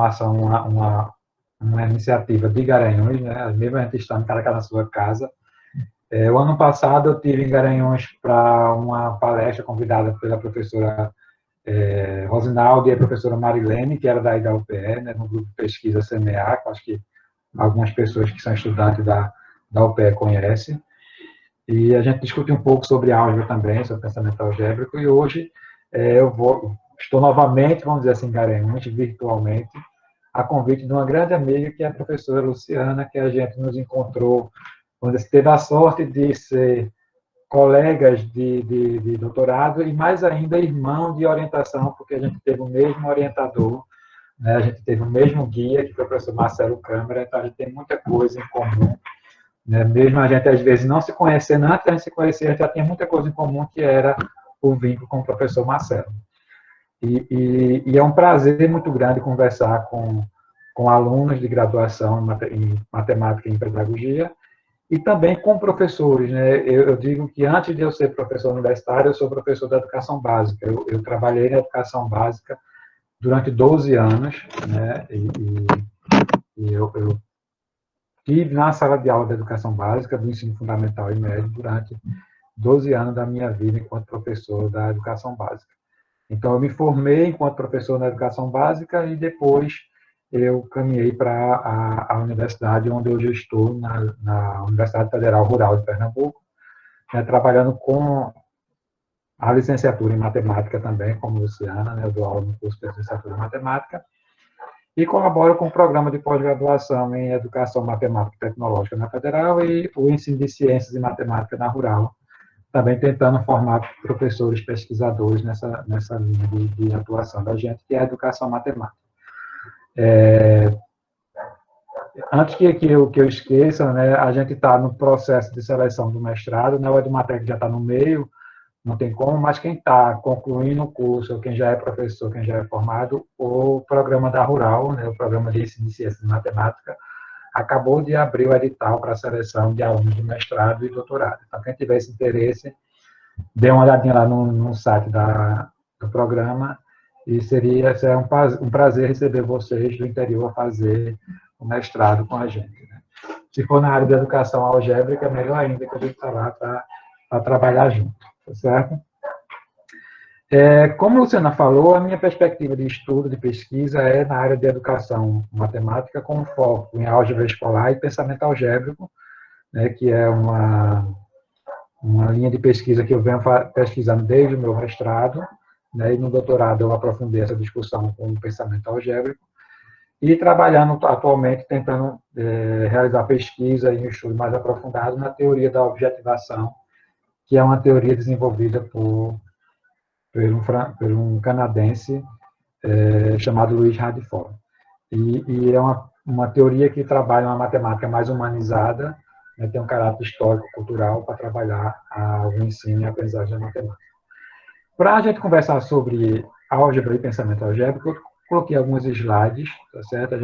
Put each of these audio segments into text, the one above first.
formação, uma iniciativa de Garanhuns, né? Mesmo a gente estando cada na sua casa. O ano passado eu tive em Garanhuns para uma palestra convidada pela professora Rosinaldo e a professora Marilene, que era daí da UPE, né, no grupo de pesquisa CMA, que acho que algumas pessoas que são estudantes da UPE conhecem. E a gente discutiu um pouco sobre álgebra também, sobre pensamento algébrico, e hoje estou novamente, vamos dizer assim, em Garanhuns, virtualmente, a convite de uma grande amiga, que é a professora Luciana, que a gente nos encontrou, onde teve a sorte de ser colegas de doutorado e, mais ainda, irmão de orientação, porque a gente teve o mesmo orientador, né? A gente teve o mesmo guia, que foi o professor Marcelo Câmara, então a gente tem muita coisa em comum, né? Mesmo a gente, às vezes, não se conhecendo, antes de a gente se conhecer, a gente já tinha muita coisa em comum, que era o vínculo com o professor Marcelo. E é um prazer muito grande conversar com alunos de graduação em matemática e em pedagogia, e também com professores, né? Eu digo que antes de eu ser professor universitário, eu sou professor da educação básica. Eu trabalhei na educação básica durante 12 anos, né? E eu estive na sala de aula da educação básica, do ensino fundamental e médio, durante 12 anos da minha vida enquanto professor da educação básica. Então, eu me formei enquanto professor na educação básica e depois eu caminhei para a universidade onde hoje eu estou, na Universidade Federal Rural de Pernambuco, né, trabalhando com a licenciatura em matemática também, como Luciana, né, eu dou aula no curso de licenciatura em matemática, e colaboro com o programa de pós-graduação em Educação Matemática e Tecnológica na Federal e o ensino de Ciências e Matemática na Rural, também tentando formar professores pesquisadores nessa linha de atuação da gente, que é a educação matemática. Antes que eu esqueça, né, a gente está no processo de seleção do mestrado, né, o Edumatec já está no meio, não tem como, mas quem está concluindo o curso, quem já é professor, quem já é formado, o programa da Rural, né, o programa de ensino de ciências e matemática, acabou de abrir o edital para a seleção de alunos de mestrado e doutorado. Então, quem tiver esse interesse, dê uma olhadinha lá no site do programa, e seria um prazer receber vocês do interior a fazer o mestrado com a gente, né? Se for na área de educação algébrica, melhor ainda, que a gente está lá para trabalhar junto, tá certo? Como a Luciana falou, a minha perspectiva de estudo, de pesquisa, é na área de educação matemática, com foco em álgebra escolar e pensamento algébrico, né, que é uma linha de pesquisa que eu venho pesquisando desde o meu mestrado, né, e no doutorado eu aprofundei essa discussão com o pensamento algébrico, e trabalhando atualmente, tentando realizar pesquisa e um estudo mais aprofundado na teoria da objetivação, que é uma teoria desenvolvida por um canadense chamado Louis Radford. E é uma teoria que trabalha uma matemática mais humanizada, né, tem um caráter histórico-cultural para trabalhar o ensino e a aprendizagem da matemática. Para a gente conversar sobre álgebra e pensamento algébrico, eu coloquei alguns slides, tá certo?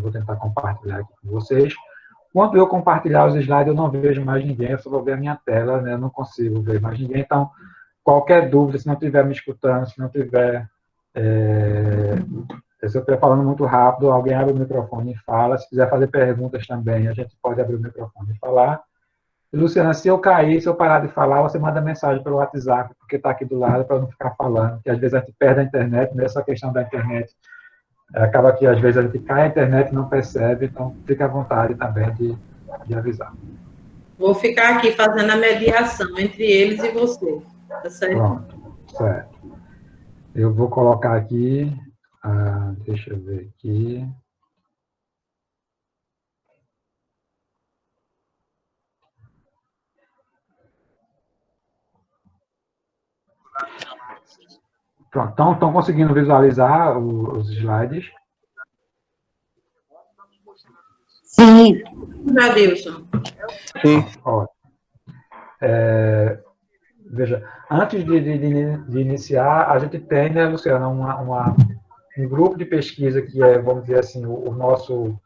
Vou tentar compartilhar aqui com vocês. Quando eu compartilhar os slides, eu não vejo mais ninguém, eu só vou ver a minha tela, né? Eu não consigo ver mais ninguém. Então, qualquer dúvida, se não estiver me escutando, se não tiver... se eu estiver falando muito rápido, alguém abre o microfone e fala. Se quiser fazer perguntas também, a gente pode abrir o microfone e falar. E, Luciana, se eu cair, se eu parar de falar, você manda mensagem pelo WhatsApp, porque está aqui do lado, para não ficar falando, porque às vezes a gente perde a internet, nessa questão da internet, acaba que às vezes a gente cai a internet e não percebe, então fique à vontade também de avisar. Vou ficar aqui fazendo a mediação entre eles e você, tá certo? Pronto, certo. Eu vou colocar aqui, deixa eu ver aqui. Pronto, então estão conseguindo visualizar os slides? Sim. Adilson. Sim. Ótimo. Veja, antes de iniciar, a gente tem, né, Luciana, um grupo de pesquisa que é, vamos dizer assim, o nosso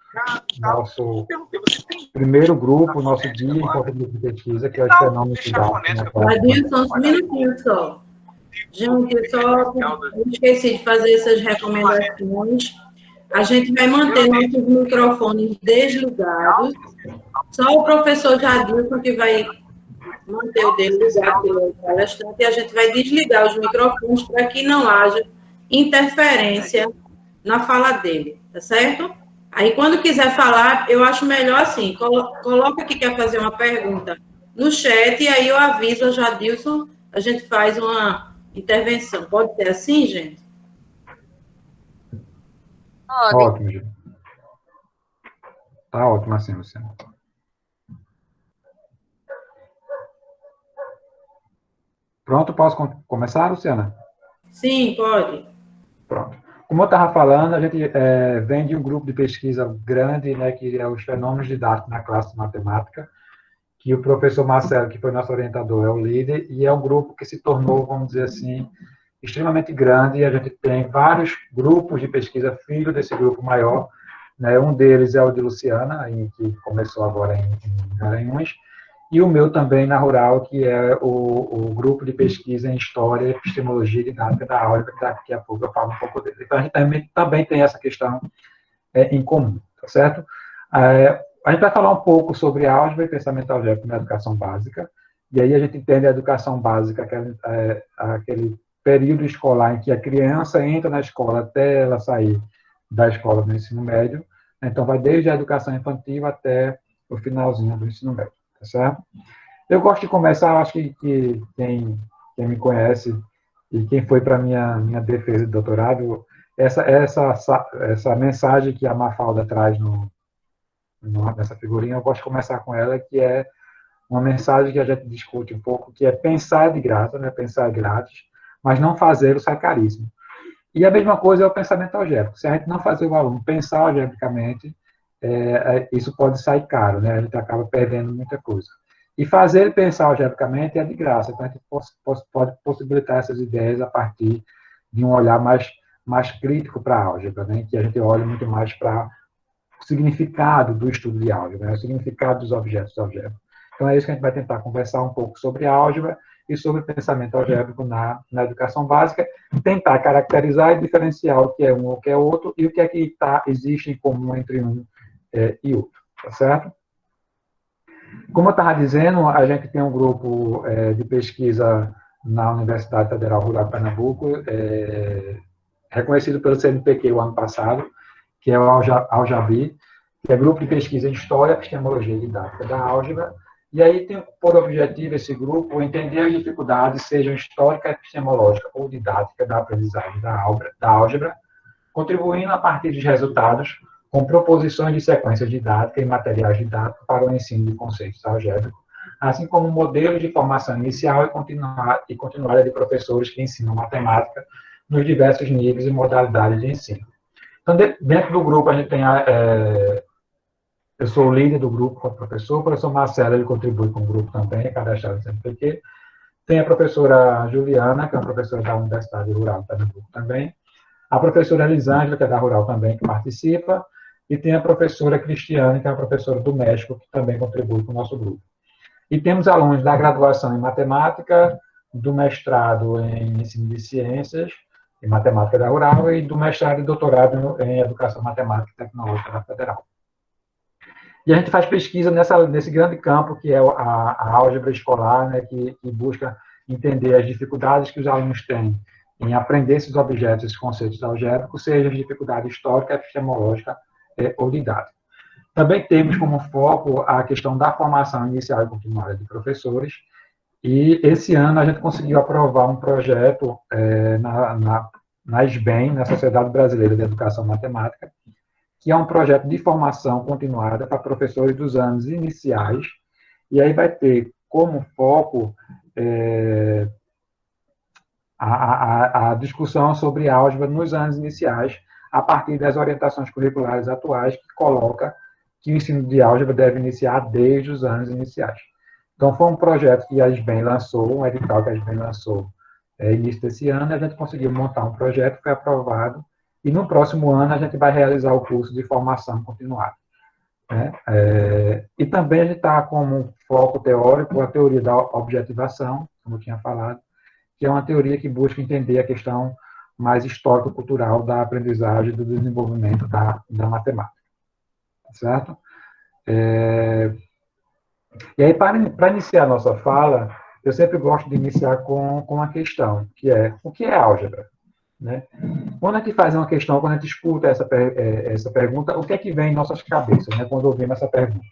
primeiro grupo, o nosso guia enquanto grupo de pesquisa, que é o fenômeno didático. Adilson, uns minutinhos só. Gente, eu esqueci de fazer essas recomendações. A gente vai manter nossos microfones desligados. Só o professor Jadilson que vai manter o dele ligado pelo palestrante, e a gente vai desligar os microfones para que não haja interferência na fala dele, tá certo? Aí, quando quiser falar, eu acho melhor assim, coloca que quer fazer uma pergunta no chat, e aí eu aviso a Jadilson, a gente faz uma intervenção. Pode ser assim, gente? Ótimo, Gil. Tá ótimo assim, Luciana. Pronto, posso começar, Luciana? Sim, pode. Pronto. Como eu estava falando, a gente vem de um grupo de pesquisa grande, né, que é os fenômenos didáticos na classe de matemática, que o professor Marcelo, que foi nosso orientador, é o líder, e é um grupo que se tornou, vamos dizer assim, extremamente grande, e a gente tem vários grupos de pesquisa filho desse grupo maior, né? Um deles é o de Luciana, que começou agora em Garanhuns, e o meu também na Rural, que é o grupo de pesquisa em História, Epistemologia e Didática da Álgebra, que daqui a pouco eu falo um pouco dele. Então, a gente também tem essa questão em comum, tá certo? A gente vai falar um pouco sobre álgebra e pensamento algébrico na educação básica, e aí a gente entende a educação básica, aquele período escolar em que a criança entra na escola até ela sair da escola do ensino médio, então vai desde a educação infantil até o finalzinho do ensino médio, tá certo? Eu gosto de começar, acho que quem me conhece e quem foi para minha defesa de doutorado, essa mensagem que a Mafalda traz nessa figurinha, eu gosto de começar com ela, que é uma mensagem que a gente discute um pouco, que é pensar de graça, né? Pensar grátis, mas não fazer sai caríssimo. E a mesma coisa é o pensamento algébrico. Se a gente não fazer o aluno pensar algebricamente, isso pode sair caro, né? A gente acaba perdendo muita coisa. E fazer ele pensar algebricamente é de graça. Então, a gente pode possibilitar essas ideias a partir de um olhar mais crítico para a álgebra, né? Que a gente olha muito mais para o significado do estudo de álgebra, né? O significado dos objetos algébricos. Então, é isso que a gente vai tentar conversar um pouco sobre álgebra e sobre pensamento algébrico na educação básica, tentar caracterizar e diferenciar o que é um ou o que é outro e o que é que existe em comum entre um e outro, tá certo? Como eu estava dizendo, a gente tem um grupo de pesquisa na Universidade Federal Rural de Pernambuco, reconhecido pelo CNPq o ano passado, que é o Aljabi, que é Grupo de Pesquisa em História, Epistemologia e Didática da Álgebra. E aí tem por objetivo esse grupo entender as dificuldades, sejam histórica, epistemológica ou didática da aprendizagem da álgebra, contribuindo a partir dos resultados com proposições de sequências didáticas e materiais didáticos para o ensino de conceitos álgebricos, assim como modelos de formação inicial e continuada de professores que ensinam matemática nos diversos níveis e modalidades de ensino. Então, dentro do grupo, a gente tem eu sou o líder do grupo como professor, o professor Marcelo, ele contribui com o grupo também, cadastrado no CNPq. Tem a professora Juliana, que é uma professora da Universidade Rural de Pernambuco também. A professora Elisângela, que é da Rural também, que participa. E tem a professora Cristiane, que é uma professora do México, que também contribui com o nosso grupo. E temos alunos da graduação em matemática, do mestrado em ensino de ciências, em matemática da Rural, e do mestrado e doutorado em educação matemática e tecnológica da Federal. E a gente faz pesquisa nesse grande campo, que é a álgebra escolar, né, que busca entender as dificuldades que os alunos têm em aprender esses objetos, esses conceitos algébricos, seja dificuldade histórica, epistemológica ou didática. Também temos como foco a questão da formação inicial e continuada de professores, e esse ano a gente conseguiu aprovar um projeto na SBEM, na Sociedade Brasileira de Educação Matemática, que é um projeto de formação continuada para professores dos anos iniciais, e aí vai ter como foco a discussão sobre álgebra nos anos iniciais, a partir das orientações curriculares atuais, que coloca que o ensino de álgebra deve iniciar desde os anos iniciais. Então, foi um projeto que a SBEM lançou, um edital que a SBEM lançou início desse ano, e a gente conseguiu montar um projeto, foi aprovado, e no próximo ano a gente vai realizar o curso de formação continuada. Né? E também a gente está como foco teórico a teoria da objetivação, como eu tinha falado, que é uma teoria que busca entender a questão mais histórico-cultural da aprendizagem e do desenvolvimento da matemática. Certo? E aí, para iniciar a nossa fala, eu sempre gosto de iniciar com uma questão, que é: o que é álgebra? Né? Quando a gente faz uma questão, quando a gente escuta essa pergunta, o que é que vem em nossas cabeças, né, quando ouvimos essa pergunta?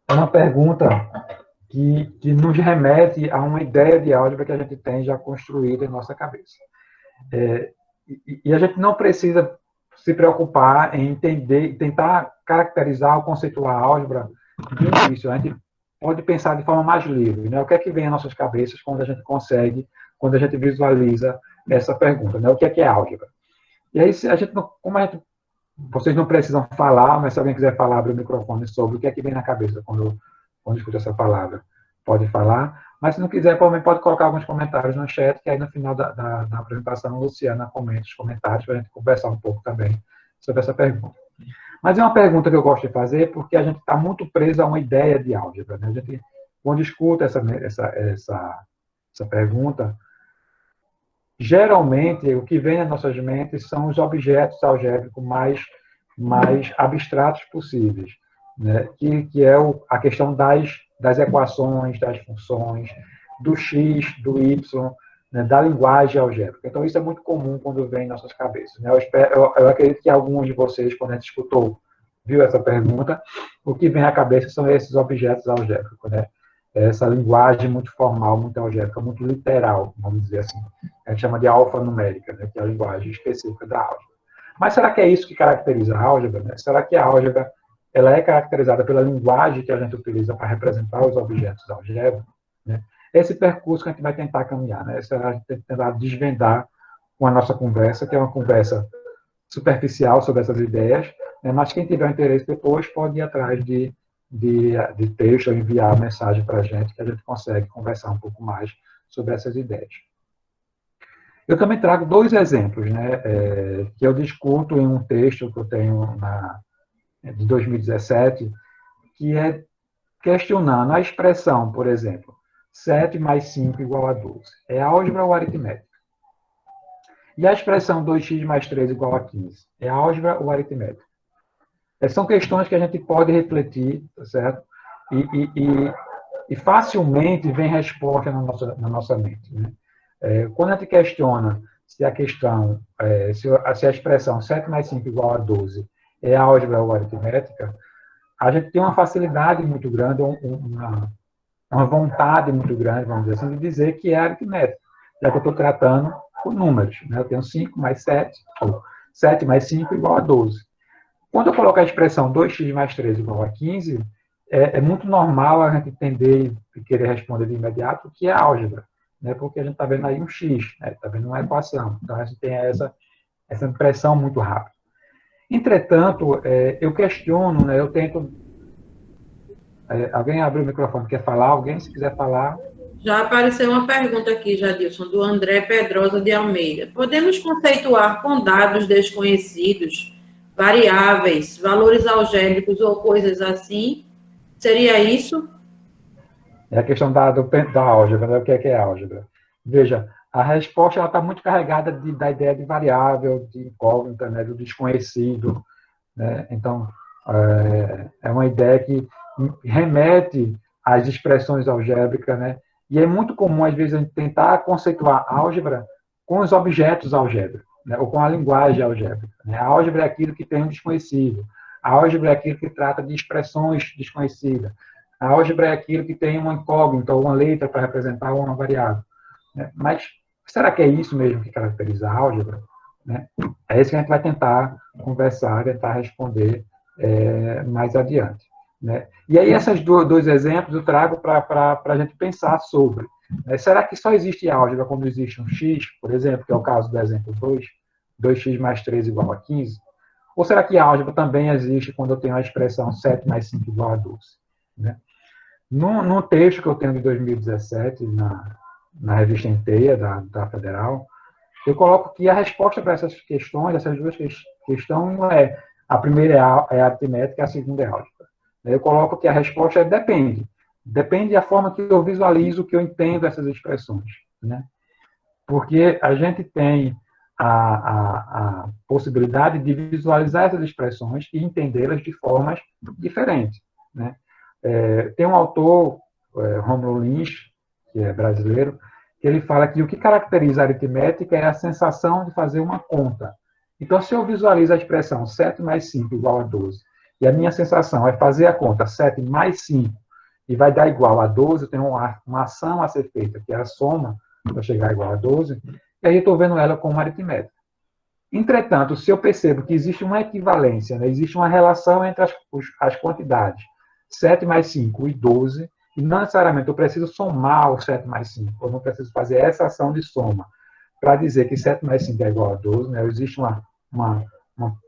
É uma pergunta que nos remete a uma ideia de álgebra que a gente tem já construída em nossa cabeça. E a gente não precisa se preocupar em entender, tentar caracterizar ou conceituar a álgebra de início. A gente pode pensar de forma mais livre, né? O que é que vem em nossas cabeças quando a gente consegue, quando a gente visualiza essa pergunta, né? O que é álgebra? E aí, a gente não, vocês não precisam falar, mas se alguém quiser falar, abre o microfone sobre o que é que vem na cabeça quando escuta essa palavra, pode falar. Mas se não quiser, pode colocar alguns comentários no chat, que aí no final da apresentação, a Luciana comenta os comentários para a gente conversar um pouco também sobre essa pergunta. Mas é uma pergunta que eu gosto de fazer porque a gente está muito preso a uma ideia de álgebra. Né? A gente, quando escuta essa pergunta, geralmente o que vem nas nossas mentes são os objetos algébricos mais abstratos possíveis, né? que é a questão das equações, das funções, do x, do y, né? Da linguagem algébrica. Então, isso é muito comum quando vem em nossas cabeças. Né? Eu acredito que alguns de vocês, quando a gente viu essa pergunta, o que vem à cabeça são esses objetos algébricos, né? Essa linguagem muito formal, muito algébrica, muito literal, vamos dizer assim. A gente chama de alfanumérica, né? Que é a linguagem específica da álgebra. Mas será que é isso que caracteriza a álgebra? Né? Será que a álgebra ela é caracterizada pela linguagem que a gente utiliza para representar os objetos algébricos? Né? Esse percurso que a gente vai tentar caminhar, né? A gente tem que tentar desvendar com a nossa conversa, que é uma conversa superficial sobre essas ideias, né? Mas quem tiver interesse depois pode ir atrás de texto ou enviar mensagem para a gente, que a gente consegue conversar um pouco mais sobre essas ideias. Eu também trago 2 exemplos, né, que eu discuto em um texto que eu tenho de 2017, que é questionando a expressão, por exemplo, 7 mais 5 igual a 12. É álgebra ou aritmética? E a expressão 2x mais 3 igual a 15? É álgebra ou aritmética? São questões que a gente pode refletir, tá certo? E facilmente vem resposta na nossa mente. Né? Quando a gente questiona se a questão, se a expressão 7 mais 5 igual a 12 é álgebra ou aritmética, a gente tem uma facilidade muito grande, uma vontade muito grande, vamos dizer assim, de dizer que é aritmética, já que eu estou tratando com números. Né? Eu tenho 5 mais 7, ou 7 mais 5 igual a 12. Quando eu coloco a expressão 2x mais 3 igual a 15, é muito normal a gente entender e querer responder de imediato o que é álgebra, né? Porque a gente está vendo aí um x, está, né? Vendo uma equação. Então, a gente tem essa impressão muito rápida. Entretanto, eu questiono, né? Eu tento... alguém abriu o microfone, quer falar? Alguém, se quiser falar... Já apareceu uma pergunta aqui, Jadilson, do André Pedrosa de Almeida. Podemos conceituar com dados desconhecidos variáveis, valores algébricos ou coisas assim? Seria isso? É a questão da álgebra, né? O que é álgebra? Veja, a resposta está muito carregada da ideia de variável, de incógnita, né? Do desconhecido. Né? Então, é uma ideia que remete às expressões algébricas, né? E é muito comum, às vezes, a gente tentar conceituar a álgebra com os objetos algébricos, né? Ou com a linguagem algébrica. Né? A álgebra é aquilo que tem um desconhecido. A álgebra é aquilo que trata de expressões desconhecidas. A álgebra é aquilo que tem uma incógnita ou uma letra para representar uma variável. Né? Mas será que é isso mesmo que caracteriza a álgebra? Né? É isso que a gente vai tentar conversar, tentar responder mais adiante. Né? E aí, esses 2 exemplos eu trago para a gente pensar sobre. Né? Será que só existe álgebra quando existe um x, por exemplo, que é o caso do exemplo 2, 2x mais 3 igual a 15? Ou será que a álgebra também existe quando eu tenho a expressão 7 mais 5 igual a 12? Né? No texto que eu tenho de 2017, na revista Inteia, da Federal, eu coloco que a resposta para essas questões, essas 2 questões, não é a primeira é aritmética, a segunda é álgebra. Eu coloco que a resposta depende. Depende da forma que eu visualizo, que eu entendo essas expressões. né? Porque a gente tem a possibilidade de visualizar essas expressões e entendê-las de formas diferentes, né? Tem um autor, Rômulo Lins, que é brasileiro, que ele fala que o que caracteriza a aritmética é a sensação de fazer uma conta. Então, se eu visualizo a expressão 7 mais 5 igual a 12, e a minha sensação é fazer a conta 7 mais 5, e vai dar igual a 12, eu tenho uma ação a ser feita, que é a soma, para chegar igual a 12, e aí eu estou vendo ela como aritmética. Entretanto, se eu percebo que existe uma equivalência, né, existe uma relação entre as quantidades 7 mais 5 e 12, e não necessariamente eu preciso somar o 7 mais 5, eu não preciso fazer essa ação de soma para dizer que 7 mais 5 é igual a 12, né, existe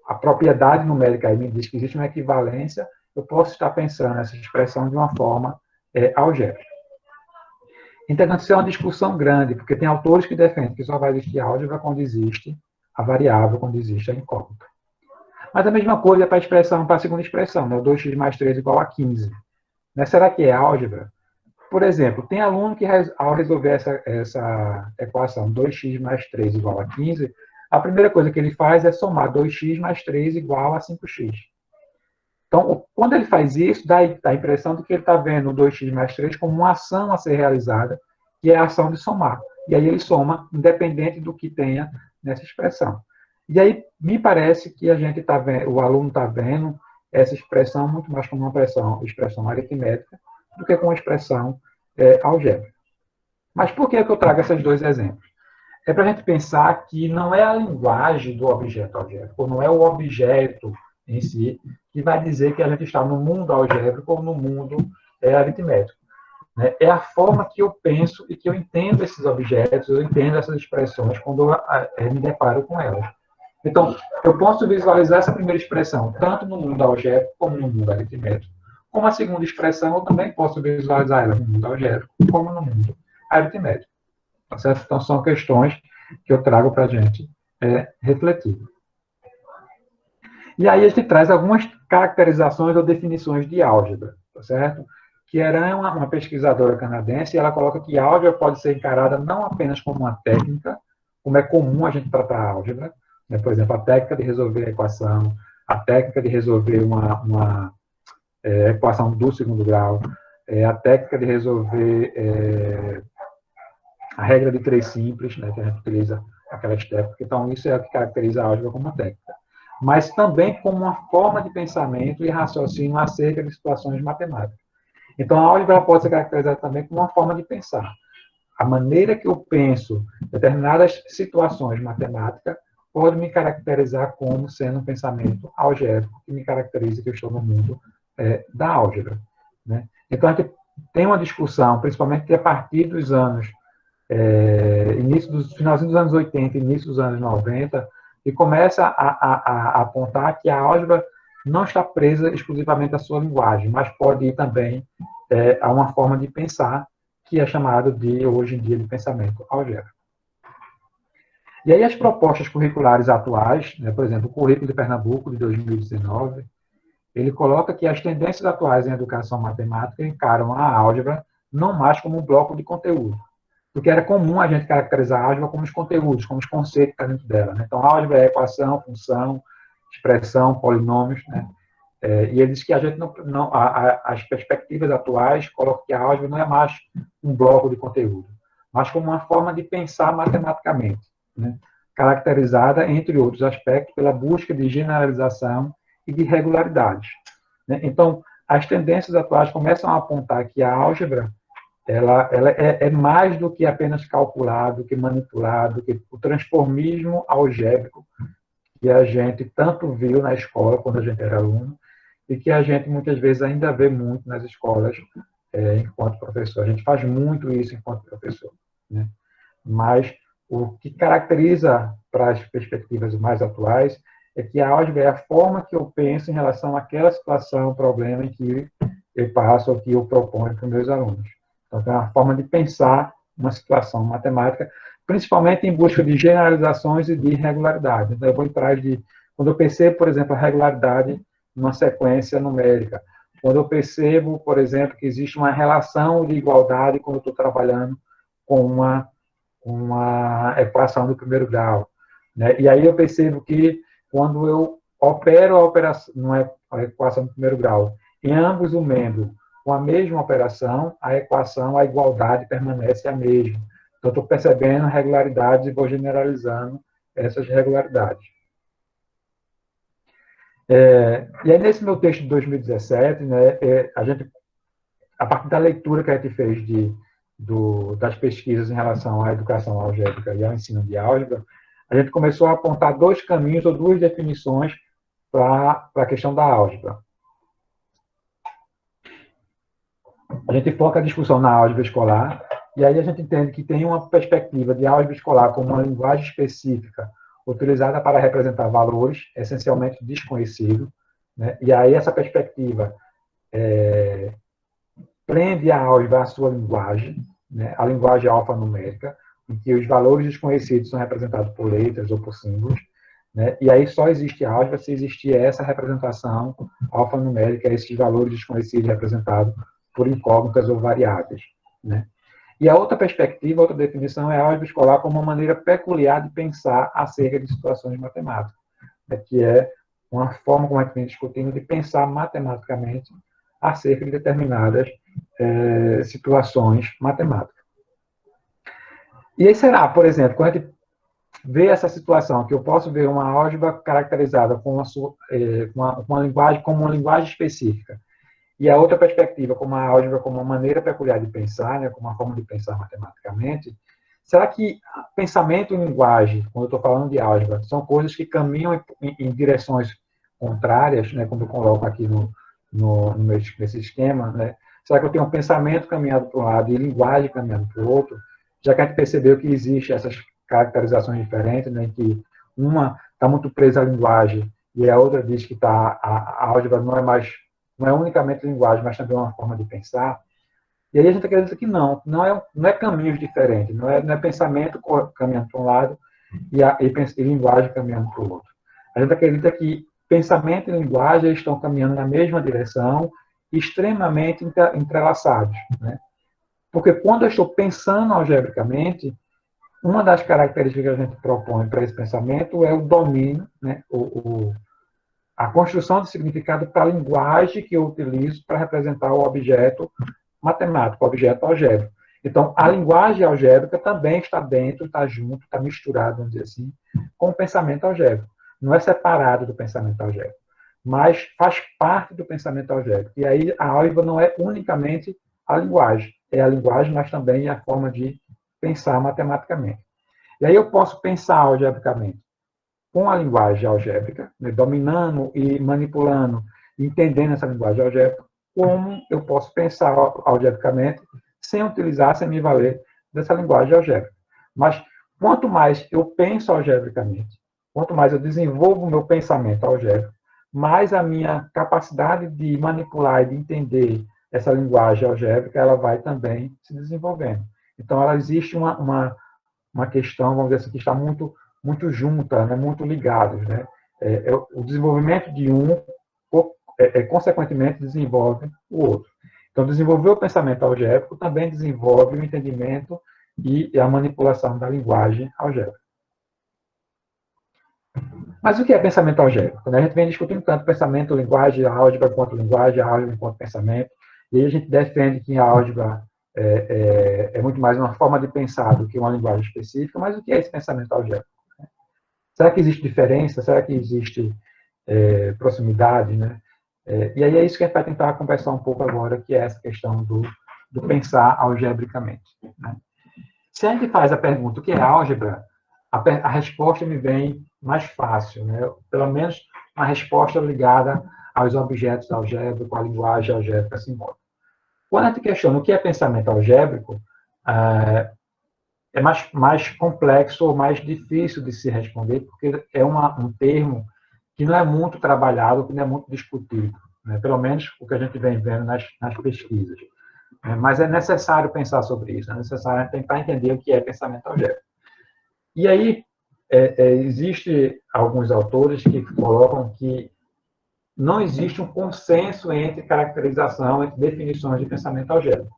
a propriedade numérica aí me diz que existe uma equivalência, eu posso estar pensando nessa expressão de uma forma algébrica. Então, isso é uma discussão grande, porque tem autores que defendem que só vai existir álgebra quando existe a variável, quando existe a incógnita. Mas a mesma coisa é para a segunda expressão, né? 2x mais 3 igual a 15. Né? Será que é álgebra? Por exemplo, tem aluno que, ao resolver essa equação 2x mais 3 igual a 15, a primeira coisa que ele faz é somar 2x mais 3 igual a 5x. Então, quando ele faz isso, dá a impressão de que ele está vendo o 2x mais 3 como uma ação a ser realizada, que é a ação de somar. E aí ele soma, independente do que tenha nessa expressão. E aí, me parece que o aluno está vendo essa expressão muito mais como uma expressão aritmética do que como uma expressão algébrica. Mas por que eu trago esses dois exemplos? É para a gente pensar que não é a linguagem do objeto algébrico, não é o objeto em si que vai dizer que a gente está no mundo algébrico ou no mundo aritmético. Né? É a forma que eu penso e que eu entendo esses objetos, eu entendo essas expressões quando eu me deparo com elas. Então, eu posso visualizar essa primeira expressão tanto no mundo algébrico como no mundo aritmético. Como a segunda expressão, eu também posso visualizar ela no mundo algébrico como no mundo aritmético. Tá certo? Então, são questões que eu trago para a gente refletir. E aí a gente traz algumas caracterizações ou definições de álgebra, tá certo? Kieran é uma pesquisadora canadense e ela coloca que a álgebra pode ser encarada não apenas como uma técnica, como é comum a gente tratar a álgebra, né? Por exemplo, a técnica de resolver a equação, a técnica de resolver uma equação do segundo grau, a técnica de resolver a regra de 3 simples, né, que a gente utiliza aquelas técnicas. Então, isso é o que caracteriza a álgebra como uma técnica. Mas também como uma forma de pensamento e raciocínio acerca de situações matemáticas. Então, a álgebra pode ser caracterizada também como uma forma de pensar. A maneira que eu penso determinadas situações matemáticas pode me caracterizar como sendo um pensamento algébrico, que me caracteriza que eu estou no mundo da álgebra. Né? Então, a gente tem uma discussão, principalmente a partir dos anos finalzinho dos anos 80, início dos anos 90, e começa a apontar que a álgebra não está presa exclusivamente à sua linguagem, mas pode ir também a uma forma de pensar que é chamado hoje em dia, de pensamento algébrico. E aí as propostas curriculares atuais, né, por exemplo, o Currículo de Pernambuco, de 2019, ele coloca que as tendências atuais em educação matemática encaram a álgebra não mais como um bloco de conteúdo, porque era comum a gente caracterizar a álgebra como os conteúdos, como os conceitos que estão dentro dela. Né? Então, a álgebra é equação, função, expressão, polinômios. Né? E ele diz que a gente as perspectivas atuais colocam que a álgebra não é mais um bloco de conteúdo, mas como uma forma de pensar matematicamente, né? Caracterizada, entre outros aspectos, pela busca de generalização e de regularidades. Né? Então, as tendências atuais começam a apontar que a álgebra ela é mais do que apenas calculado, que manipulado, que o transformismo algébrico que a gente tanto viu na escola quando a gente era aluno e que a gente muitas vezes ainda vê muito nas escolas enquanto professor. A gente faz muito isso enquanto professor. Né? Mas o que caracteriza para as perspectivas mais atuais é que a álgebra é a forma que eu penso em relação àquela situação, problema em que eu passo ou que eu proponho para os meus alunos. Então, é uma forma de pensar uma situação matemática, principalmente em busca de generalizações e de regularidade. Então, eu vou atrás quando eu percebo, por exemplo, a regularidade numa sequência numérica, quando eu percebo, por exemplo, que existe uma relação de igualdade quando eu estou trabalhando com uma uma equação do primeiro grau, né? E aí eu percebo que quando eu opero a operação, não é a equação do primeiro grau, em ambos os membros com a mesma operação, a equação, a igualdade permanece a mesma. Então, estou percebendo regularidades e vou generalizando essas regularidades. E aí, nesse meu texto de 2017, né, a partir da leitura que a gente fez das pesquisas em relação à educação algébrica e ao ensino de álgebra, a gente começou a apontar dois caminhos ou duas definições para a questão da álgebra. A gente foca a discussão na álgebra escolar, e aí a gente entende que tem uma perspectiva de álgebra escolar como uma linguagem específica utilizada para representar valores essencialmente desconhecidos, né? E aí essa perspectiva prende a álgebra à sua linguagem, né? A linguagem alfanumérica, em que os valores desconhecidos são representados por letras ou por símbolos, né? E aí só existe álgebra se existir essa representação alfanumérica, esses valores desconhecidos representados por incógnitas ou variáveis, né? E a outra perspectiva, outra definição, é a álgebra escolar como uma maneira peculiar de pensar acerca de situações matemáticas, né? Que é uma forma, como a gente vem discutindo, de pensar matematicamente acerca de determinadas situações matemáticas. E aí será, por exemplo, quando a gente vê essa situação, que eu posso ver uma álgebra caracterizada com uma linguagem, como uma linguagem específica, e a outra perspectiva, como a álgebra como uma maneira peculiar de pensar, né, como uma forma de pensar matematicamente, será que pensamento e linguagem, quando eu estou falando de álgebra, são coisas que caminham em direções contrárias, né, como eu coloco aqui nesse esquema, né? Será que eu tenho um pensamento caminhando para um lado e linguagem caminhando para o outro? Já que a gente percebeu que existem essas caracterizações diferentes, né, que uma está muito presa à linguagem e a outra diz que a álgebra não é unicamente linguagem, mas também uma forma de pensar. E aí a gente acredita que não é caminhos diferentes, não é pensamento caminhando para um lado e linguagem caminhando para o outro. A gente acredita que pensamento e linguagem estão caminhando na mesma direção, extremamente entrelaçados, né? Porque quando eu estou pensando algebricamente, uma das características que a gente propõe para esse pensamento é o domínio, né? A construção de significado para a linguagem que eu utilizo para representar o objeto matemático, o objeto algébrico. Então, a linguagem algébrica também está dentro, está junto, está misturado, vamos dizer assim, com o pensamento algébrico. Não é separado do pensamento algébrico, mas faz parte do pensamento algébrico. E aí a álgebra não é unicamente a linguagem, é a linguagem, mas também a forma de pensar matematicamente. E aí eu posso pensar algebricamente com a linguagem algébrica, né, dominando e manipulando, entendendo essa linguagem algébrica, como eu posso pensar algebricamente sem me valer dessa linguagem algébrica. Mas quanto mais eu penso algebricamente, quanto mais eu desenvolvo o meu pensamento algébrico, mais a minha capacidade de manipular e de entender essa linguagem algébrica, ela vai também se desenvolvendo. Então, ela existe uma questão, vamos dizer assim, que está muito junta, né, muito ligados, né? O desenvolvimento de um, consequentemente, desenvolve o outro. Então, desenvolver o pensamento algébrico também desenvolve o entendimento e a manipulação da linguagem algébrica. Mas o que é pensamento algébrico? A gente vem discutindo tanto pensamento, linguagem, álgebra enquanto linguagem, álgebra enquanto pensamento, e aí a gente defende que a álgebra é muito mais uma forma de pensar do que uma linguagem específica, mas o que é esse pensamento algébrico? Será que existe diferença? Será que existe proximidade, né? E aí é isso que a gente vai tentar conversar um pouco agora, que é essa questão do pensar algebricamente, né? Se a gente faz a pergunta o que é álgebra, a resposta me vem mais fácil, né? Pelo menos uma resposta ligada aos objetos algébricos, à linguagem algébrica simbólica. Quando a gente questiona o que é pensamento algébrico, é mais complexo ou mais difícil de se responder, porque é um termo que não é muito trabalhado, que não é muito discutido, né? Pelo menos o que a gente vem vendo nas pesquisas. Mas é necessário pensar sobre isso, é necessário tentar entender o que é pensamento algébrico. E aí, existe alguns autores que colocam que não existe um consenso entre caracterização, entre definições de pensamento algébrico.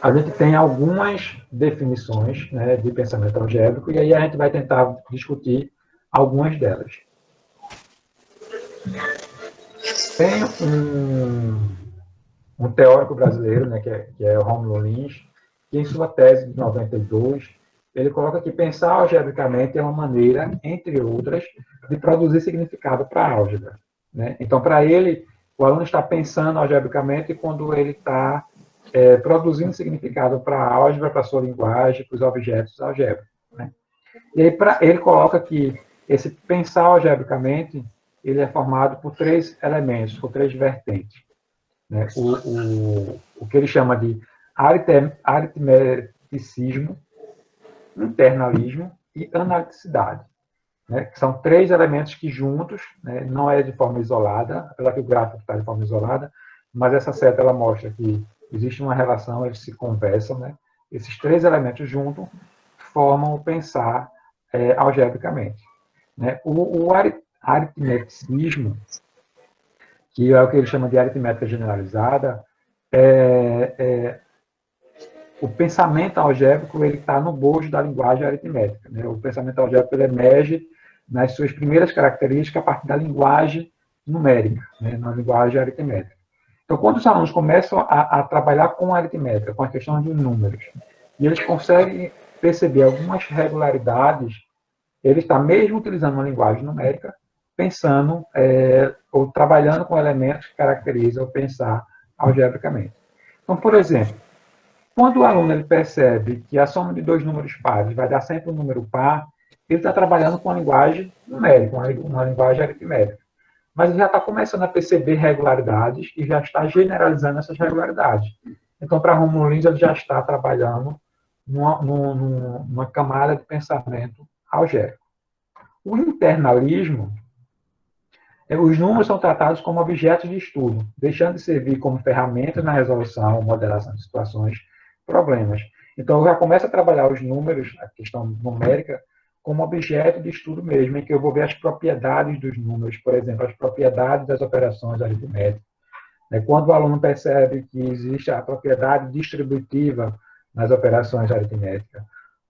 a gente tem algumas definições, né, de pensamento algébrico, e aí a gente vai tentar discutir algumas delas. Tem um teórico brasileiro, né, que é o Rômulo Lins, que em sua tese de 92, ele coloca que pensar algebricamente é uma maneira, entre outras, de produzir significado para a álgebra, né? Então, para ele, o aluno está pensando algebricamente quando ele está produzindo significado para a álgebra, para a sua linguagem, para os objetos algébricos, né? E aí, ele coloca que esse pensar algebricamente ele é formado por três elementos, por três vertentes, né? O que ele chama de aritmeticismo, internalismo e analiticidade, né? Que são três elementos que juntos, né, não é de forma isolada, apesar que o gráfico está de forma isolada, mas essa seta ela mostra que existe uma relação, eles se conversam, né? Esses três elementos juntos formam o pensar algebricamente, né? O aritmeticismo, que é o que ele chama de aritmética generalizada, o pensamento algébrico ele está no bojo da linguagem aritmética, né? O pensamento algébrico ele emerge nas suas primeiras características a partir da linguagem numérica, né? Na linguagem aritmética. Então, quando os alunos começam a trabalhar com a aritmética, com a questão de números, e eles conseguem perceber algumas regularidades, ele está mesmo utilizando uma linguagem numérica, pensando ou trabalhando com elementos que caracterizam o pensar algebricamente. Então, por exemplo, quando o aluno ele percebe que a soma de dois números pares vai dar sempre um número par, ele está trabalhando com uma linguagem numérica, uma linguagem aritmética. Mas ele já está começando a perceber regularidades e já está generalizando essas regularidades. Então, para Rômulo Lins, ele já está trabalhando numa camada de pensamento algébrico. O internalismo, os números são tratados como objetos de estudo, deixando de servir como ferramentas na resolução ou moderação de situações, problemas. Então, eu já começo a trabalhar os números, a questão numérica, como objeto de estudo mesmo, em que eu vou ver as propriedades dos números, por exemplo, as propriedades das operações aritméticas. Quando o aluno percebe que existe a propriedade distributiva nas operações aritméticas,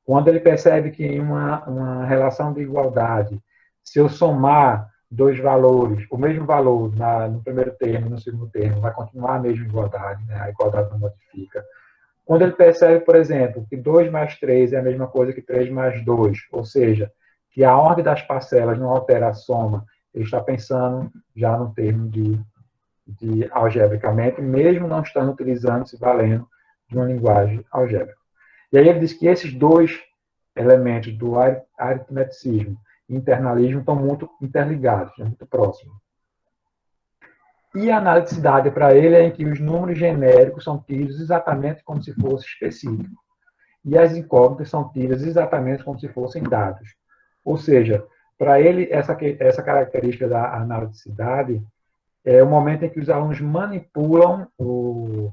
quando ele percebe que em uma relação de igualdade, se eu somar dois valores, o mesmo valor no primeiro termo e no segundo termo, vai continuar a mesma igualdade, né? A igualdade não modifica. Quando ele percebe, por exemplo, que 2 mais 3 é a mesma coisa que 3 mais 2, ou seja, que a ordem das parcelas não altera a soma, ele está pensando já no termo de algebricamente, mesmo não estando utilizando, se valendo de uma linguagem algébrica. E aí ele diz que esses dois elementos do aritmeticismo e internalismo estão muito interligados, muito próximos. E a analiticidade para ele é em que os números genéricos são tidos exatamente como se fosse específico. E as incógnitas são tidas exatamente como se fossem dados. Ou seja, para ele, essa característica da analiticidade é o momento em que os alunos manipulam o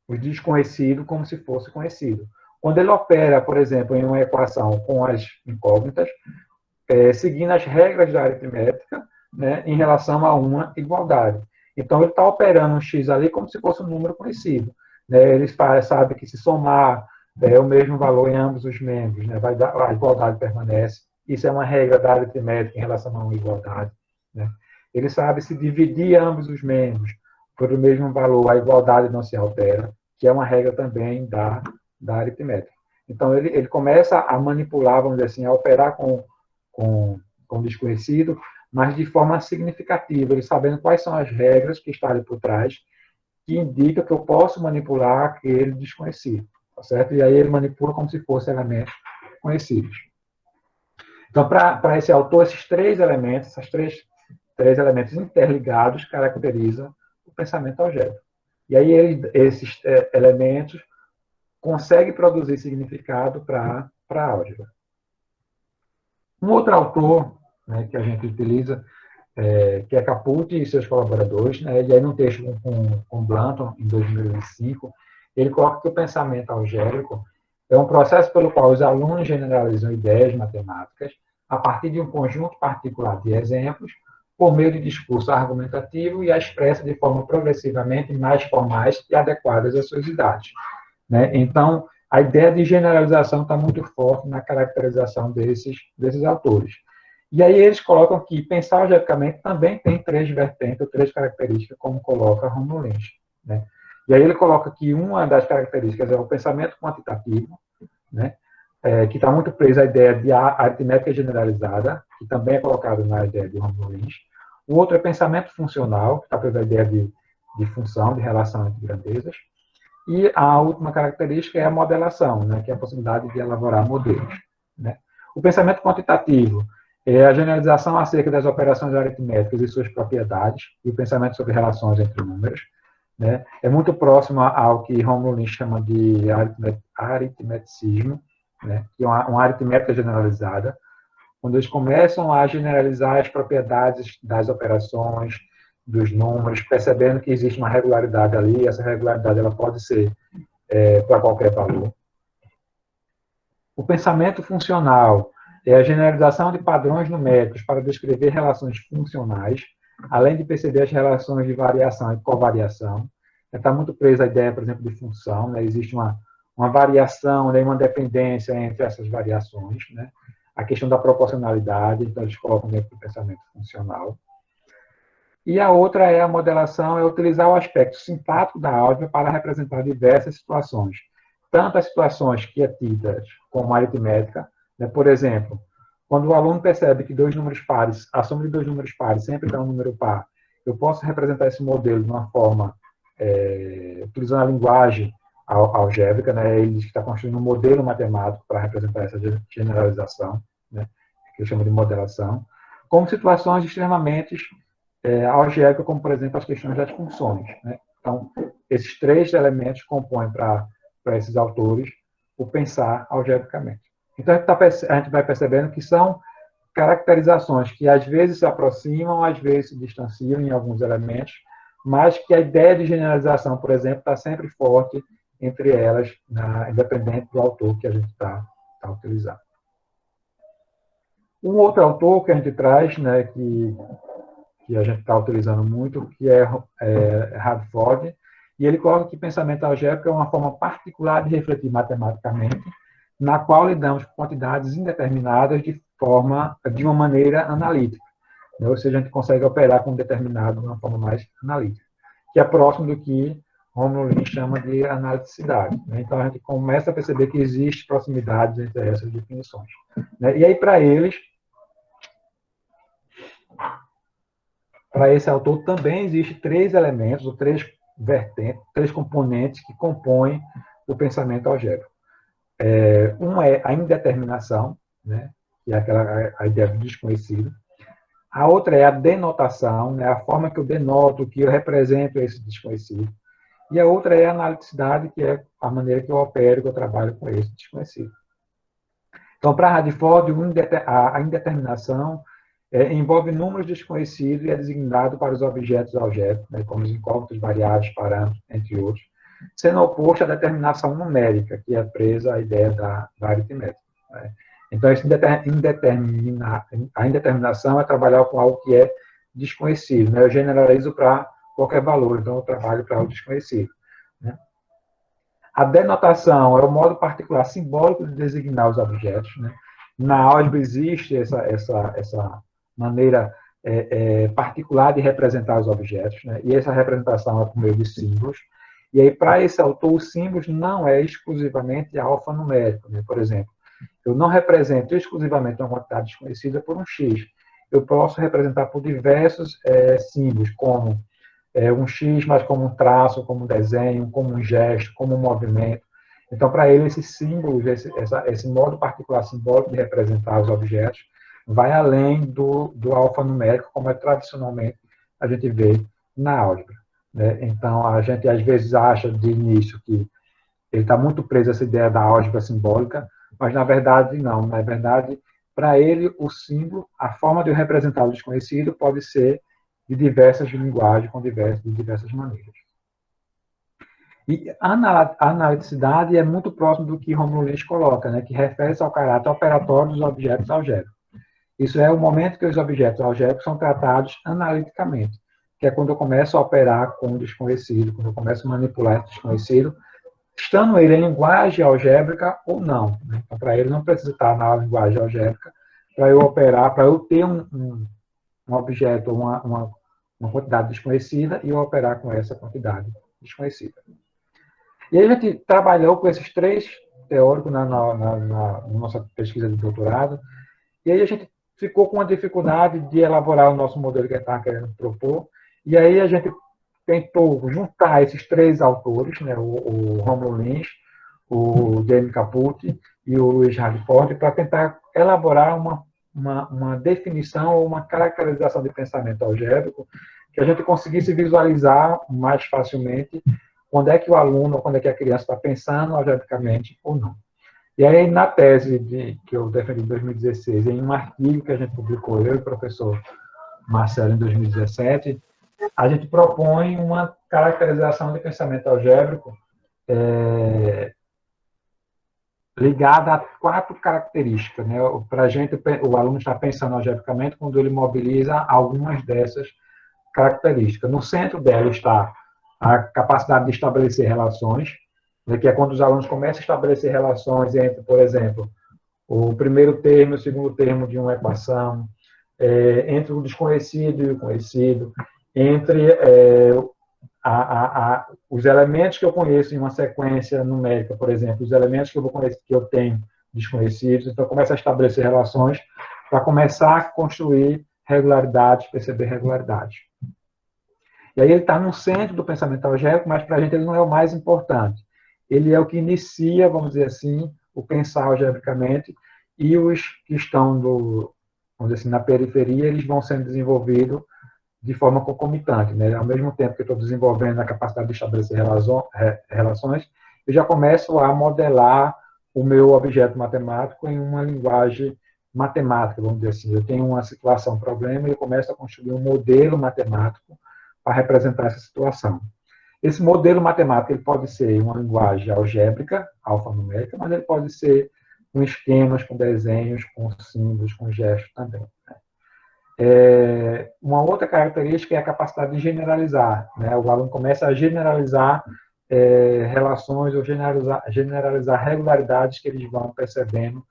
desconhecido como se fosse conhecido. Quando ele opera, por exemplo, em uma equação com as incógnitas, seguindo as regras da aritmética, né, em relação a uma igualdade. Então, ele está operando um x ali como se fosse um número conhecido. Né? Ele sabe que se somar o mesmo valor em ambos os membros, né, a igualdade permanece. Isso é uma regra da aritmética em relação a uma igualdade. Né? Ele sabe se dividir ambos os membros por o mesmo valor, a igualdade não se altera, que é uma regra também da aritmética. Então, ele começa a manipular, vamos dizer assim, a operar com o desconhecido, mas de forma significativa, ele sabendo quais são as regras que estão ali por trás, que indicam que eu posso manipular aquele desconhecido, tá certo? E aí ele manipula como se fossem elementos conhecidos. Então, para esse autor, esses três elementos, três elementos interligados, caracterizam o pensamento algébrico. E aí esses elementos conseguem produzir significado para a álgebra. Um outro autor, né, que a gente utiliza, que é Capucci e seus colaboradores, né, e aí num texto com Blanton, em 2005, ele coloca que o pensamento algébrico é um processo pelo qual os alunos generalizam ideias matemáticas a partir de um conjunto particular de exemplos, por meio de discurso argumentativo e a expressa de forma progressivamente mais formais e adequadas às suas idades. né? Então, a ideia de generalização está muito forte na caracterização desses autores. E aí eles colocam que pensar algebricamente também tem 3 vertentes, ou 3 características, como coloca Romulo Lynch, né? E aí ele coloca que uma das características é o pensamento quantitativo, né? Que está muito preso à ideia de aritmética generalizada, que também é colocado na ideia de Romulo Lynch. O outro é pensamento funcional, que está preso à ideia de função, de relação entre grandezas. E a última característica é a modelação, né? Que é a possibilidade de elaborar modelos, né? O pensamento quantitativo é a generalização acerca das operações aritméticas e suas propriedades, e o pensamento sobre relações entre números, né? É muito próximo ao que Romulo Lynch chama de aritmeticismo, né? Que é uma aritmética generalizada, quando eles começam a generalizar as propriedades das operações, dos números, percebendo que existe uma regularidade ali, essa regularidade ela pode ser para qualquer valor. O pensamento funcional é a generalização de padrões numéricos para descrever relações funcionais, além de perceber as relações de variação e covariação. Está muito preso à ideia, por exemplo, de função, né? Existe uma variação, né? Uma dependência entre essas variações, né? A questão da proporcionalidade, então eles colocam dentro do pensamento funcional. E a outra é a modelação, é utilizar o aspecto sintático da álgebra para representar diversas situações, tanto as situações que é tidas como aritmética, né? Por exemplo, quando o aluno percebe que 2 números pares, a soma de 2 números pares sempre dá um número par, eu posso representar esse modelo de uma forma, utilizando a linguagem algébrica, né? Ele está construindo um modelo matemático para representar essa generalização, né? Que eu chamo de modelação, como situações extremamente algébricas, como, por exemplo, as questões das funções, né? Então, esses 3 elementos compõem para esses autores o pensar algebricamente. Então, a gente vai percebendo que são caracterizações que às vezes se aproximam, às vezes se distanciam em alguns elementos, mas que a ideia de generalização, por exemplo, está sempre forte entre elas, independente do autor que a gente está utilizando. Um outro autor que a gente traz, né, que a gente está utilizando muito, que é Radford, e ele coloca que pensamento algébrico é uma forma particular de refletir matematicamente, na qual lidamos com quantidades indeterminadas de uma maneira analítica, né? Ou seja, a gente consegue operar com um determinado de uma forma mais analítica, que é próximo do que Romulo Lynch chama de analiticidade, né? Então, a gente começa a perceber que existe proximidade entre essas definições, né? E aí, para esse autor também existe 3 elementos, ou 3 vertentes, 3 componentes que compõem o pensamento algébrico. Um é a indeterminação, né? Que é a ideia do desconhecido. A outra é a denotação, né? A forma que eu denoto, que eu represento esse desconhecido. E a outra é a analiticidade, que é a maneira que eu opero, que eu trabalho com esse desconhecido. Então, para Radford, a indeterminação envolve números desconhecidos e é designado para os objetos algébricos, né, como os incógnitos, variáveis, parâmetros, entre outros, sendo oposto à determinação numérica, que é presa à ideia da aritmética, né? Então, a indeterminação é trabalhar com algo que é desconhecido, né? Eu generalizo para qualquer valor, então eu trabalho para o desconhecido, né? A denotação é o modo particular simbólico de designar os objetos, né? Na álgebra existe essa maneira particular de representar os objetos, né? E essa representação é por meio de símbolos. E aí, para esse autor, os símbolos não é exclusivamente alfanumérico, né? Por exemplo, eu não represento exclusivamente uma quantidade desconhecida por um X. Eu posso representar por diversos símbolos, como um X, mas como um traço, como um desenho, como um gesto, como um movimento. Então, para ele, esses símbolos, esse modo particular simbólico de representar os objetos, vai além do alfanumérico, como tradicionalmente a gente vê na álgebra, né? Então, a gente às vezes acha de início que ele está muito preso a essa ideia da álgebra simbólica, mas na verdade não. Na verdade, para ele, o símbolo, a forma de representar o desconhecido pode ser de diversas linguagens, de diversas maneiras. E a analiticidade é muito próximo do que Romulo Lynch coloca, né, que refere-se ao caráter operatório dos objetos algébricos. Isso é o momento que os objetos algébricos são tratados analiticamente, que é quando eu começo a operar com o desconhecido, quando eu começo a manipular esse desconhecido, estando ele em linguagem algébrica ou não. Né? Então, para ele não precisa estar na linguagem algébrica para eu operar, para eu ter um objeto, uma quantidade desconhecida e eu operar com essa quantidade desconhecida. E aí a gente trabalhou com esses três teóricos na nossa pesquisa de doutorado, e aí a gente ficou com a dificuldade de elaborar o nosso modelo que a gente estava querendo propor, e aí a gente tentou juntar esses três autores, né, o Romulo Lins, o Jamie Caputi e o Luiz Radford, para tentar elaborar uma definição ou uma caracterização de pensamento algébrico que a gente conseguisse visualizar mais facilmente quando é que o aluno, quando é que a criança está pensando algebricamente ou não. E aí, na tese que eu defendi em 2016, em um artigo que a gente publicou, eu e o professor Marcelo, em 2017, a gente propõe uma caracterização de pensamento algébrico ligada a 4 características. Né? Para a gente, o aluno está pensando algebricamente quando ele mobiliza algumas dessas características. No centro dela está a capacidade de estabelecer relações, né? Que é quando os alunos começam a estabelecer relações entre, por exemplo, o primeiro termo e o segundo termo de uma equação, entre o desconhecido e o conhecido, entre os elementos que eu conheço em uma sequência numérica, por exemplo, os elementos que eu vou conhecer, que eu tenho desconhecidos, então começa a estabelecer relações para começar a construir regularidades, perceber regularidades. E aí ele está no centro do pensamento algébrico, mas para a gente ele não é o mais importante. Ele é o que inicia, vamos dizer assim, o pensar algebricamente, e os que estão vamos dizer assim, na periferia, eles vão sendo desenvolvidos de forma concomitante. Né? Ao mesmo tempo que eu estou desenvolvendo a capacidade de estabelecer relações, eu já começo a modelar o meu objeto matemático em uma linguagem matemática, vamos dizer assim. Eu tenho uma situação, um problema, e eu começo a construir um modelo matemático para representar essa situação. Esse modelo matemático ele pode ser uma linguagem algébrica, alfanumérica, mas ele pode ser com esquemas, com desenhos, com símbolos, com gestos também. Né? Uma outra característica é a capacidade de generalizar. Né? O aluno começa a generalizar relações ou generalizar regularidades que eles vão percebendo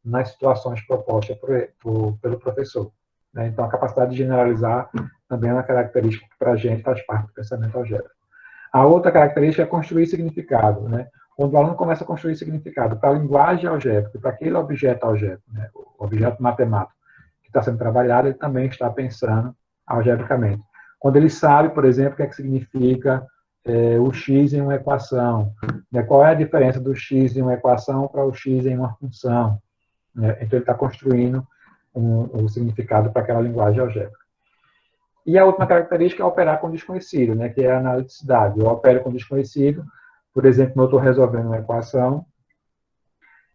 nas situações propostas pelo professor. Né? Então, a capacidade de generalizar também é uma característica que, para a gente, faz parte do pensamento algébrico. A outra característica é construir significado. Né? Quando o aluno começa a construir significado para a linguagem algébrica, para aquele objeto algébrico, né? O objeto matemático que está sendo trabalhado, ele também está pensando algebricamente. Quando ele sabe, por exemplo, o que é que significa o x em uma equação, né? Qual é a diferença do x em uma equação para o x em uma função. Né? Então, ele está construindo um significado para aquela linguagem algébrica. E a última característica é operar com desconhecido, né, que é a analiticidade. Eu opero com desconhecido, por exemplo, eu estou resolvendo uma equação,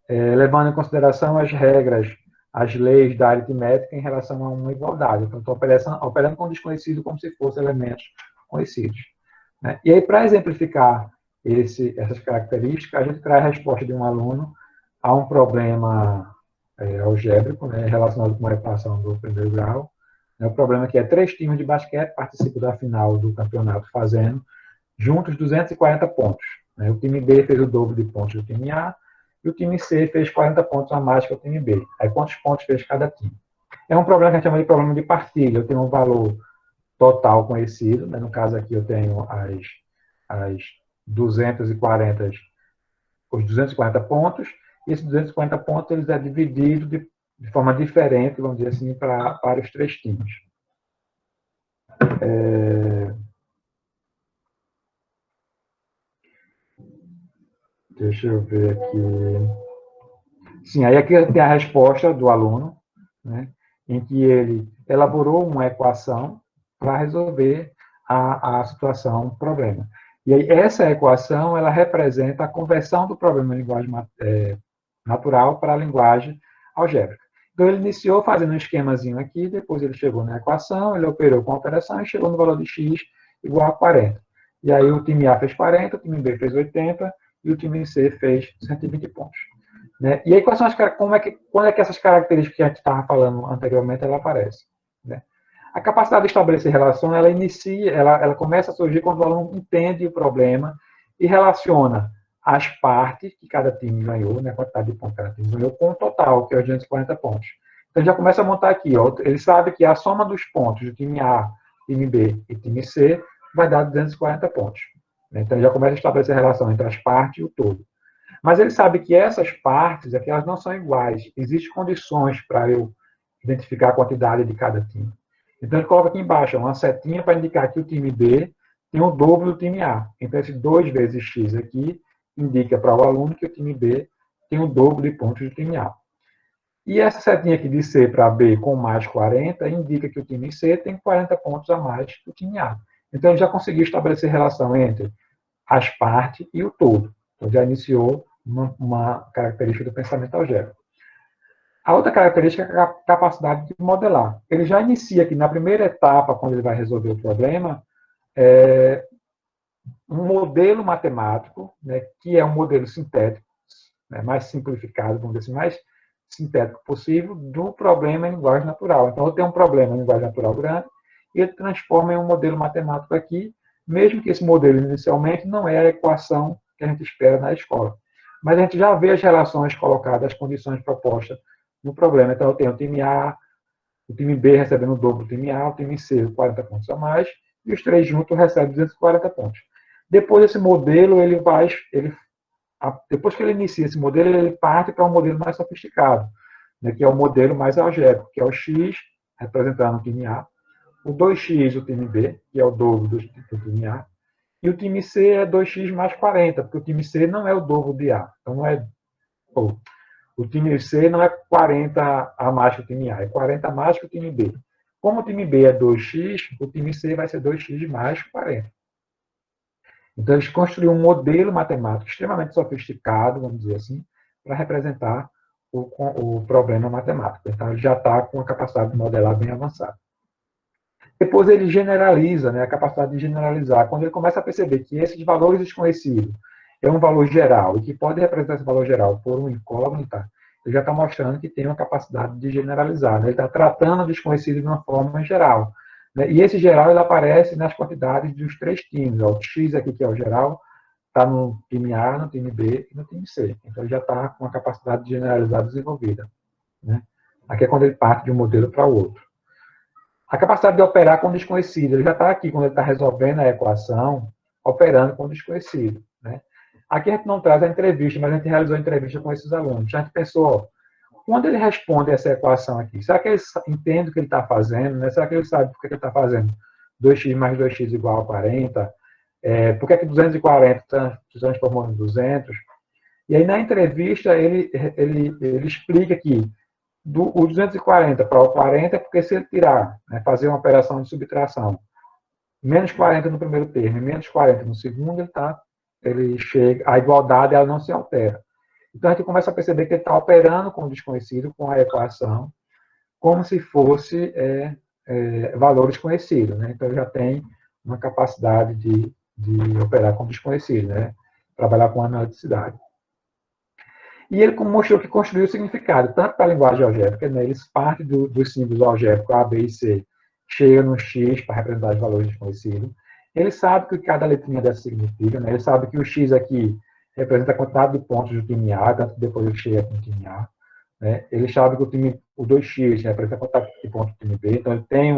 levando em consideração as regras, as leis da aritmética em relação a uma igualdade. Então, estou operando com desconhecido como se fossem elementos conhecidos. Né? E aí, para exemplificar essas características, a gente traz a resposta de um aluno a um problema algébrico, né, relacionado com uma equação do primeiro grau. O problema é que 3 times de basquete participam da final do campeonato fazendo juntos 240 pontos. O time B fez o dobro de pontos do time A e o time C fez 40 pontos a mais que o time B. Aí quantos pontos fez cada time? É um problema que a gente chama de problema de partilha. Eu tenho um valor total conhecido, né? No caso aqui eu tenho os 240 pontos, e esses 240 pontos eles é dividido de forma diferente, vamos dizer assim, para os 3 times. Deixa eu ver aqui. Sim, aí aqui tem a resposta do aluno, né, em que ele elaborou uma equação para resolver a situação, o problema. E aí essa equação, ela representa a conversão do problema em linguagem natural para a linguagem algébrica. Então, ele iniciou fazendo um esquemazinho aqui, depois ele chegou na equação, ele operou com a operação e chegou no valor de x igual a 40. E aí o time A fez 40, o time B fez 80 e o time C fez 120 pontos. Né? E aí, quando é que essas características que a gente estava falando anteriormente, ela aparecem? Né? A capacidade de estabelecer relação, ela começa a surgir quando o aluno entende o problema e relaciona as partes que cada time ganhou, né, a quantidade de pontos que cada time ganhou, com o total, que é os 240 pontos. Então, já começa a montar aqui. Ó, ele sabe que a soma dos pontos do time A, time B e time C vai dar 240 pontos. Então, ele já começa a estabelecer a relação entre as partes e o todo. Mas ele sabe que essas partes aqui, elas não são iguais. Existem condições para eu identificar a quantidade de cada time. Então, ele coloca aqui embaixo uma setinha para indicar que o time B tem o dobro do time A. Então, esse 2 vezes x aqui indica para o aluno que o time B tem o dobro de pontos do time A. E essa setinha aqui de C para B com mais 40 indica que o time C tem 40 pontos a mais que o time A. Então, ele já conseguiu estabelecer relação entre as partes e o todo. Então, já iniciou uma característica do pensamento algébrico. A outra característica é a capacidade de modelar. Ele já inicia aqui na primeira etapa, quando ele vai resolver o problema, um modelo matemático, né, que é um modelo sintético, né, mais simplificado, vamos dizer assim, mais sintético possível, do problema em linguagem natural. Então, eu tenho um problema em linguagem natural grande, e ele transforma em um modelo matemático aqui, mesmo que esse modelo inicialmente não é a equação que a gente espera na escola. Mas a gente já vê as relações colocadas, as condições propostas no problema. Então, eu tenho o time A, o time B recebendo o dobro do time A, o time C 40 pontos a mais, e os três juntos recebem 240 pontos. Depois desse modelo, depois que ele inicia esse modelo, ele parte para um modelo mais sofisticado, né, que é o modelo mais algébrico, que é o X, representando o time A, o 2x o time B, que é o dobro do time A, e o time C é 2x mais 40, porque o time C não é o dobro de A. Então, não é, o time C não é 40 a mais que o time A, é 40 a mais que o time B. Como o time B é 2x, o time C vai ser 2x mais 40. Então, eles construíram um modelo matemático extremamente sofisticado, vamos dizer assim, para representar o problema matemático. Então, ele já está com a capacidade de modelar bem avançada. Depois ele generaliza, né, a capacidade de generalizar. Quando ele começa a perceber que esses valores desconhecidos é um valor geral e que pode representar esse valor geral por uma incógnita, ele já está mostrando que tem uma capacidade de generalizar. Né? Ele está tratando o desconhecido de uma forma geral. Né? E esse geral ele aparece nas quantidades dos três times. Ó, o X aqui, que é o geral, está no time A, no time B e no time C. Então, ele já está com a capacidade de generalizar desenvolvida. Né? Aqui é quando ele parte de um modelo para o outro. A capacidade de operar com desconhecido. Ele já está aqui, quando ele está resolvendo a equação, operando com desconhecido. Né? Aqui a gente não traz a entrevista, mas a gente realizou a entrevista com esses alunos. A gente pensou, quando ele responde essa equação aqui, será que ele entende o que ele está fazendo? Né? Será que ele sabe por que ele está fazendo 2x mais 2x igual a 40? Por que 240 se transformou em 200? E aí, na entrevista, ele explica que o 240 para o 40 é porque se ele tirar, né, fazer uma operação de subtração, menos 40 no primeiro termo e menos 40 no segundo, ele chega, a igualdade ela não se altera. Então, a gente começa a perceber que ele está operando com o desconhecido, com a equação, como se fosse valor desconhecido. Né? Então, ele já tem uma capacidade de operar com desconhecido, né? Trabalhar com analiticidade. E ele mostrou que construiu o significado, tanto para a linguagem algébrica, né, eles partem dos símbolos algébricos A, B e C, chega no X para representar os valores desconhecidos. Ele sabe que cada letrinha dessa significa, né, ele sabe que o X aqui representa a quantidade de pontos do time A, tanto que depois ele chega com o time A. Né, ele sabe que o 2x representa a quantidade de pontos do time B, então ele tem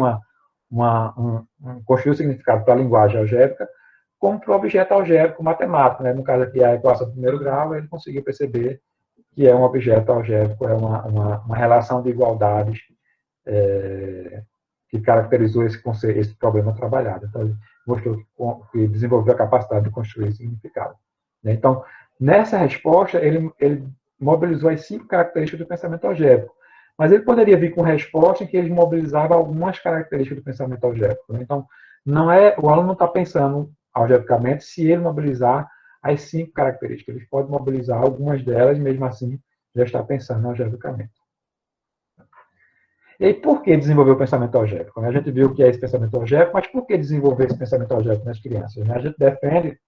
construiu o significado para a linguagem algébrica, como para o objeto algébrico matemático. Né, no caso aqui, a equação do primeiro grau, ele conseguiu perceber que é um objeto algébrico, é uma relação de igualdades que caracterizou esse problema trabalhado. Então, ele mostrou que desenvolveu a capacidade de construir significado. Né? Então, nessa resposta, ele mobilizou as 5 características do pensamento algébrico. Mas ele poderia vir com resposta em que ele mobilizava algumas características do pensamento algébrico. Né? Então, o aluno não está pensando algebricamente se ele mobilizar as 5 características. Ele pode mobilizar algumas delas, mesmo assim, já está pensando algebricamente. E aí, por que desenvolver o pensamento algébrico? A gente viu o que é esse pensamento algébrico, mas por que desenvolver esse pensamento algébrico nas crianças? A gente defende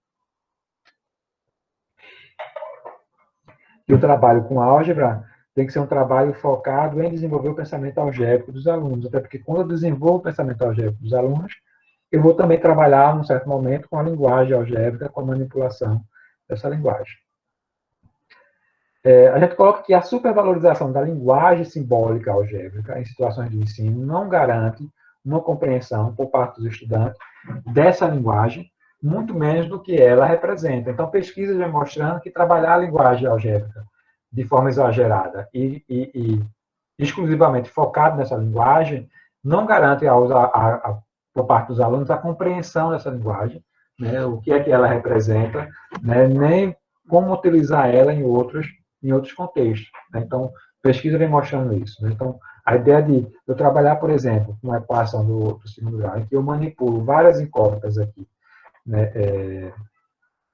que o trabalho com álgebra tem que ser um trabalho focado em desenvolver o pensamento algébrico dos alunos, até porque quando eu desenvolvo o pensamento algébrico dos alunos, eu vou também trabalhar, num certo momento, com a linguagem algébrica, com a manipulação dessa linguagem. A gente coloca que a supervalorização da linguagem simbólica algébrica em situações de ensino não garante uma compreensão por parte dos estudantes dessa linguagem, muito menos do que ela representa. Então, pesquisas vêm mostrando que trabalhar a linguagem algébrica de forma exagerada e exclusivamente focado nessa linguagem não garante por parte dos alunos a compreensão dessa linguagem, né, o que é que ela representa, né, nem como utilizar ela em outros contextos. Né? Então, pesquisa vem mostrando isso. Né? Então, a ideia de eu trabalhar, por exemplo, com uma equação do segundo grau, em que eu manipulo várias incógnitas aqui, né,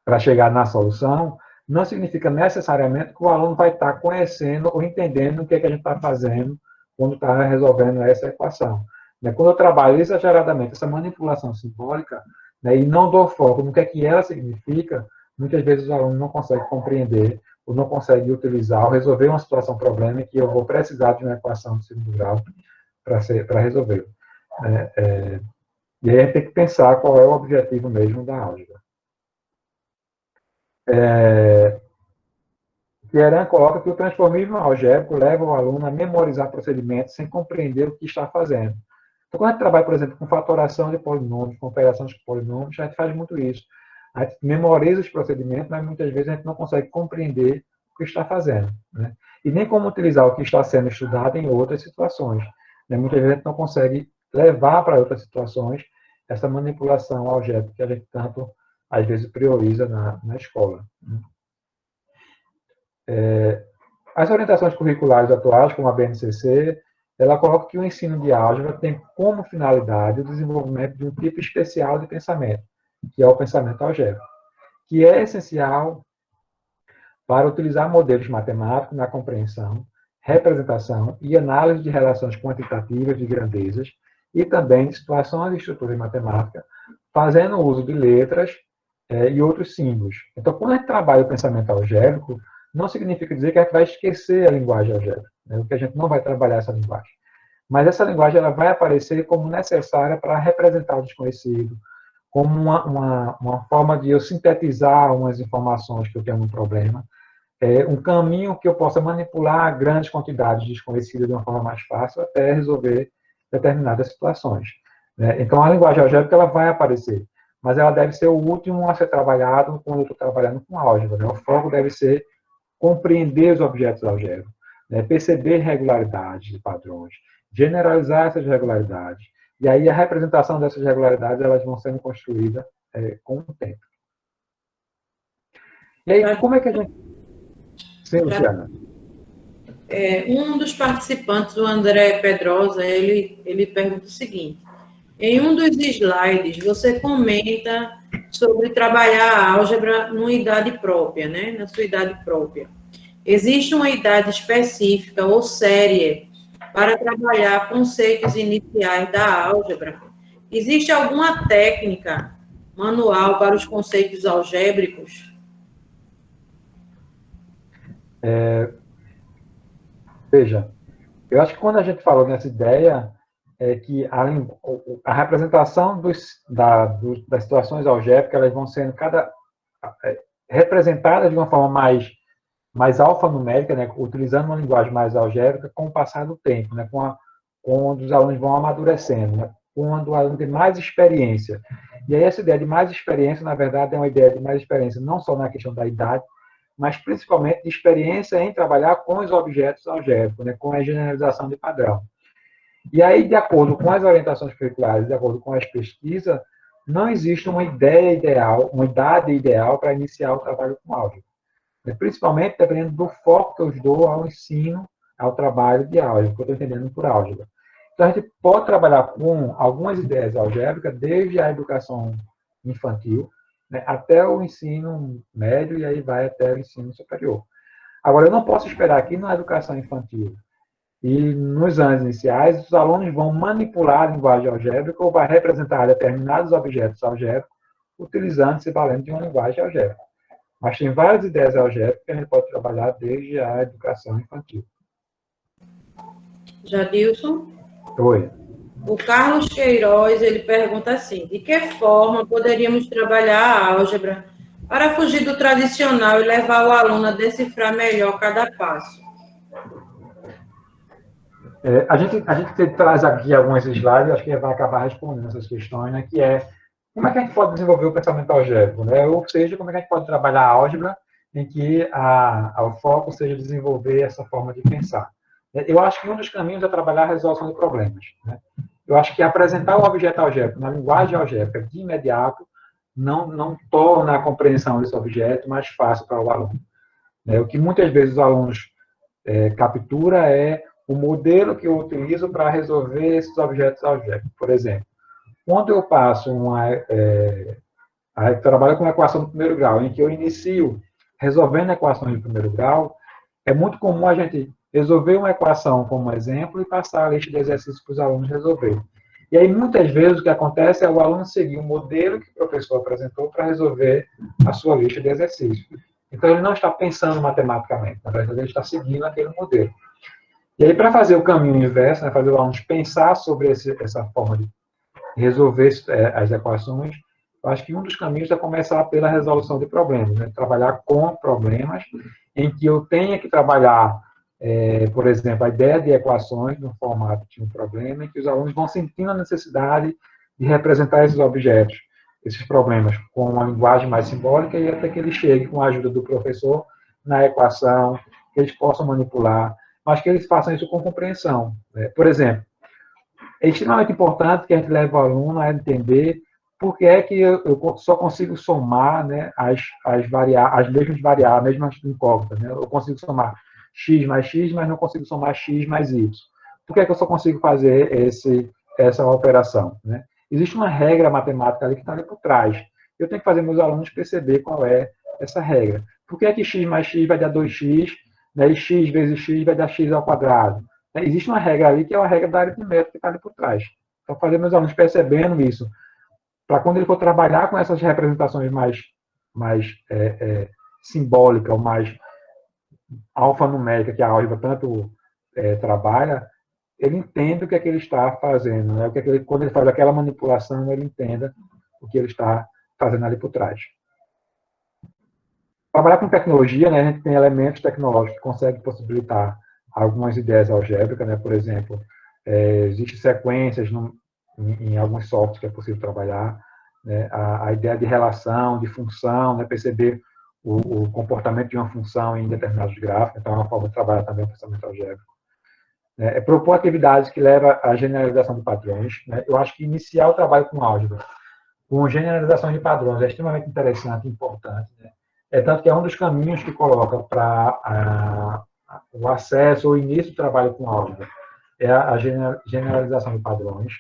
para chegar na solução, não significa necessariamente que o aluno vai estar conhecendo ou entendendo o que é que a gente está fazendo quando está resolvendo essa equação. Né? Quando eu trabalho exageradamente essa manipulação simbólica, né, e não dou foco no que é que ela significa, muitas vezes o aluno não consegue compreender ou não consegue utilizar ou resolver uma situação, problema que eu vou precisar de uma equação de segundo grau para resolver. E aí a gente tem que pensar qual é o objetivo mesmo da álgebra. Pieran coloca que o transformismo algébrico leva o aluno a memorizar procedimentos sem compreender o que está fazendo. Então, quando a gente trabalha, por exemplo, com fatoração de polinômios, com operações de polinômios, a gente faz muito isso. A gente memoriza os procedimentos, mas muitas vezes a gente não consegue compreender o que está fazendo. Né? E nem como utilizar o que está sendo estudado em outras situações. Né? Muitas vezes a gente não consegue levar para outras situações essa manipulação algébrica que a gente tanto, às vezes, prioriza na escola. As orientações curriculares atuais, como a BNCC, ela coloca que o ensino de álgebra tem como finalidade o desenvolvimento de um tipo especial de pensamento, que é o pensamento algébrico, que é essencial para utilizar modelos matemáticos na compreensão, representação e análise de relações quantitativas de grandezas e também de situações e estruturas matemáticas, fazendo uso de letras e outros símbolos. Então, quando a gente trabalha o pensamento algébrico, não significa dizer que a gente vai esquecer a linguagem algébrica, né? Porque a gente não vai trabalhar essa linguagem. Mas essa linguagem ela vai aparecer como necessária para representar o desconhecido, como uma forma de eu sintetizar umas informações que eu tenho no problema, um caminho que eu possa manipular grandes quantidades desconhecidas de uma forma mais fácil até resolver determinadas situações. Né? Então, a linguagem algébrica ela vai aparecer, mas ela deve ser o último a ser trabalhado quando eu estou trabalhando com álgebra. Né? O foco deve ser compreender os objetos algébricos, né? Perceber regularidades e padrões, generalizar essas regularidades. E aí a representação dessas regularidades elas vão sendo construídas com o tempo. E aí, como é que a gente... Sim, Luciana. Um dos participantes, o André Pedrosa, ele pergunta o seguinte: em um dos slides, você comenta sobre trabalhar a álgebra numa idade própria, né? Na sua idade própria. Existe uma idade específica ou série para trabalhar conceitos iniciais da álgebra? Existe alguma técnica manual para os conceitos algébricos? Veja, eu acho que quando a gente falou nessa ideia, é que a representação das situações algébricas elas vão sendo representadas de uma forma mais alfanumérica, né, utilizando uma linguagem mais algébrica com o passar do tempo, né, quando os alunos vão amadurecendo, né, quando o aluno tem mais experiência. E aí essa ideia de mais experiência, na verdade, é uma ideia de mais experiência não só na questão da idade, mas principalmente de experiência em trabalhar com os objetos algébricos, né, com a generalização de padrão. E aí, de acordo com as orientações curriculares, de acordo com as pesquisas, não existe uma ideia ideal, uma idade ideal para iniciar o trabalho com álgebra. Principalmente dependendo do foco que eu dou ao ensino, ao trabalho de álgebra, que eu estou entendendo por álgebra. Então, a gente pode trabalhar com algumas ideias algébricas desde a educação infantil, né, até o ensino médio e aí vai até o ensino superior. Agora, eu não posso esperar que na educação infantil e nos anos iniciais, os alunos vão manipular a linguagem algébrica ou vai representar determinados objetos algébricos utilizando-se valendo de uma linguagem algébrica. Mas tem várias ideias algébricas que a gente pode trabalhar desde a educação infantil. Jadilson? Oi. O Carlos Queiroz, ele pergunta assim: de que forma poderíamos trabalhar a álgebra Para fugir do tradicional e levar o aluno a decifrar melhor cada passo. A gente traz aqui alguns slides, acho que vai acabar respondendo essas questões, né, que é como é que a gente pode desenvolver o pensamento algébrico, né? Ou seja, como é que a gente pode trabalhar a álgebra em que o foco seja desenvolver essa forma de pensar. Eu acho que um dos caminhos é trabalhar a resolução de problemas, né? Eu acho que apresentar o objeto algébrico na linguagem algébrica de imediato não torna a compreensão desse objeto mais fácil para o aluno. O que muitas vezes os alunos captura é o modelo que eu utilizo para resolver esses objetos algébricos. Por exemplo, quando eu passo trabalho com uma equação de primeiro grau, em que eu inicio resolvendo equações de primeiro grau, é muito comum a gente resolver uma equação como exemplo e passar a lista de exercícios para os alunos resolverem. E aí, muitas vezes, o que acontece é o aluno seguir o modelo que o professor apresentou para resolver a sua lista de exercícios. Então, ele não está pensando matematicamente, na verdade, ele está seguindo aquele modelo. E aí, para fazer o caminho inverso, né, fazer os alunos pensar sobre essa forma de resolver as equações, eu acho que um dos caminhos é começar pela resolução de problemas, né? Trabalhar com problemas em que eu tenha que trabalhar, por exemplo, a ideia de equações no formato de um problema, em que os alunos vão sentindo a necessidade de representar esses objetos, esses problemas, com uma linguagem mais simbólica e até que eles cheguem com a ajuda do professor na equação, que eles possam manipular, mas que eles façam isso com compreensão, né? Por exemplo, é extremamente importante que a gente leve o aluno a entender por que é que eu só consigo somar, né, as mesmas variáveis, as mesmas incógnitas. Né? Eu consigo somar x mais x, mas não consigo somar x mais y. Por que é que eu só consigo fazer essa operação? Né? Existe uma regra matemática ali que está ali por trás. Eu tenho que fazer meus alunos perceber qual é essa regra. Por que é que x mais x vai dar 2x, né, e x vezes x vai dar x ao quadrado? Existe uma regra ali que é a regra da aritmética que está ali por trás. Então, fazer meus alunos percebendo isso, para quando ele for trabalhar com essas representações mais simbólicas, ou mais alfanumérica, que a álgebra tanto trabalha, ele entenda o que é que ele está fazendo. Né? Quando ele faz aquela manipulação, ele entenda o que ele está fazendo ali por trás. Trabalhar com tecnologia, né, a gente tem elementos tecnológicos que conseguem possibilitar algumas ideias algébricas, né? Por exemplo, existem sequências em alguns softwares que é possível trabalhar, né? A ideia de relação, de função, né? Perceber o comportamento de uma função em determinados gráficos, então é uma forma de trabalhar também o pensamento algébrico. Propor atividades que levam à generalização de padrões, né? Eu acho que iniciar o trabalho com álgebra, com generalização de padrões, é extremamente interessante e importante, né? Tanto que é um dos caminhos que coloca para o acesso ou início do trabalho com álgebra, é a generalização de padrões.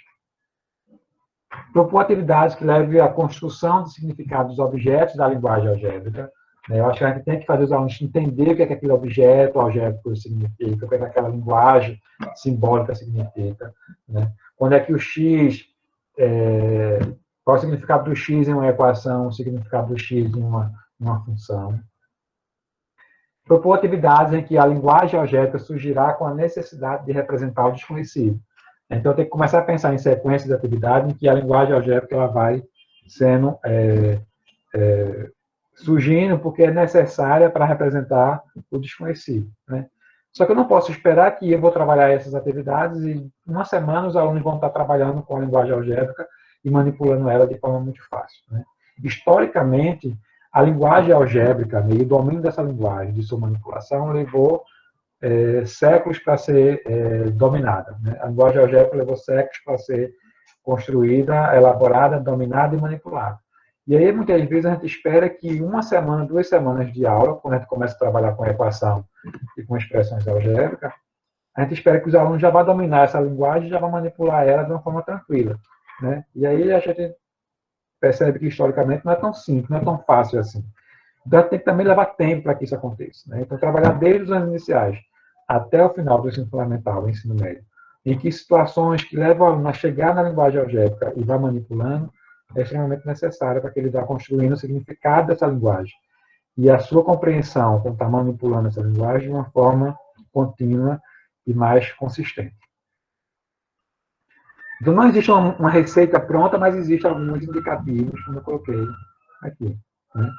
Propor atividades que levem à construção de significado dos objetos da linguagem algébrica. Eu acho que a gente tem que fazer os alunos entender o que é que aquele objeto algébrico significa, o que é que aquela linguagem simbólica significa. Né? Quando é que o x, qual é o significado do x em uma equação, o significado do x em uma função. Propor atividades em que a linguagem algébrica surgirá com a necessidade de representar o desconhecido. Então, tem que começar a pensar em sequências de atividades em que a linguagem algébrica ela vai sendo surgindo porque é necessária para representar o desconhecido. Né? Só que eu não posso esperar que eu vou trabalhar essas atividades e, em uma semana, os alunos vão estar trabalhando com a linguagem algébrica e manipulando ela de forma muito fácil. Né? Historicamente, a linguagem algébrica, e o domínio dessa linguagem, de sua manipulação, levou séculos para ser dominada. Né? A linguagem algébrica levou séculos para ser construída, elaborada, dominada e manipulada. E aí, muitas vezes, a gente espera que uma semana, 2 semanas de aula, quando a gente começa a trabalhar com equação e com expressões algébricas, a gente espera que os alunos já vão dominar essa linguagem e já vão manipular ela de uma forma tranquila. Né? E aí a gente percebe que, historicamente, não é tão simples, não é tão fácil assim. Então, tem que também levar tempo para que isso aconteça. Né? Então, trabalhar desde os anos iniciais até o final do ensino fundamental, do ensino médio, em que situações que levam o aluno a chegar na linguagem algébrica e vai manipulando, é extremamente necessário para que ele vá construindo o significado dessa linguagem. E a sua compreensão, quando está manipulando essa linguagem, de uma forma contínua e mais consistente. Então, não existe uma receita pronta, mas existem alguns indicativos, como eu coloquei aqui. Né?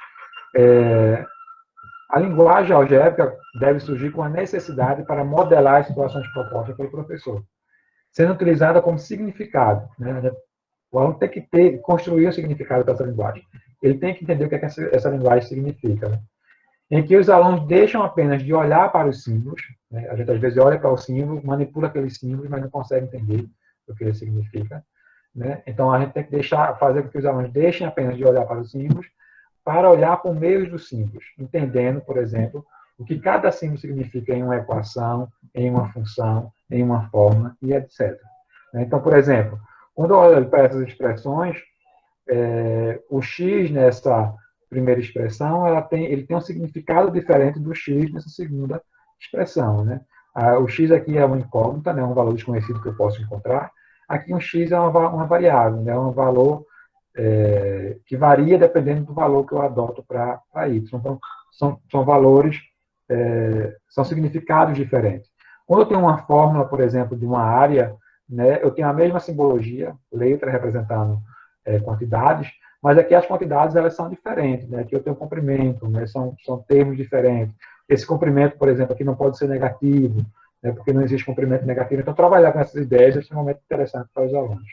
A linguagem algébrica deve surgir com a necessidade para modelar as situações propostas pelo professor, sendo utilizada como significado. Né? O aluno tem que construir o significado dessa linguagem. Ele tem que entender o que, essa linguagem significa. Né? Em que os alunos deixam apenas de olhar para os símbolos, né? A gente às vezes olha para o símbolo, manipula aqueles símbolos, mas não consegue entender o que ele significa. Né? Então a gente tem que fazer com que os alunos deixem apenas de olhar para os símbolos, para olhar por meio dos símbolos, entendendo, por exemplo, o que cada símbolo significa em uma equação, em uma função, em uma forma, e etc. Então, por exemplo, quando eu olho para essas expressões, o x nessa primeira expressão, ele tem um significado diferente do x nessa segunda expressão. Né? O x aqui é uma incógnita, né? Um valor desconhecido que eu posso encontrar. Aqui um x é uma variável, né? Um valor que varia dependendo do valor que eu adoto para y. Então, são valores, são significados diferentes. Quando eu tenho uma fórmula, por exemplo, de uma área, né, eu tenho a mesma simbologia, letra representando quantidades, mas aqui as quantidades elas são diferentes. Né? Aqui eu tenho comprimento, né? são termos diferentes. Esse comprimento, por exemplo, aqui não pode ser negativo, né? Porque não existe comprimento negativo. Então, trabalhar com essas ideias é extremamente interessante para os alunos.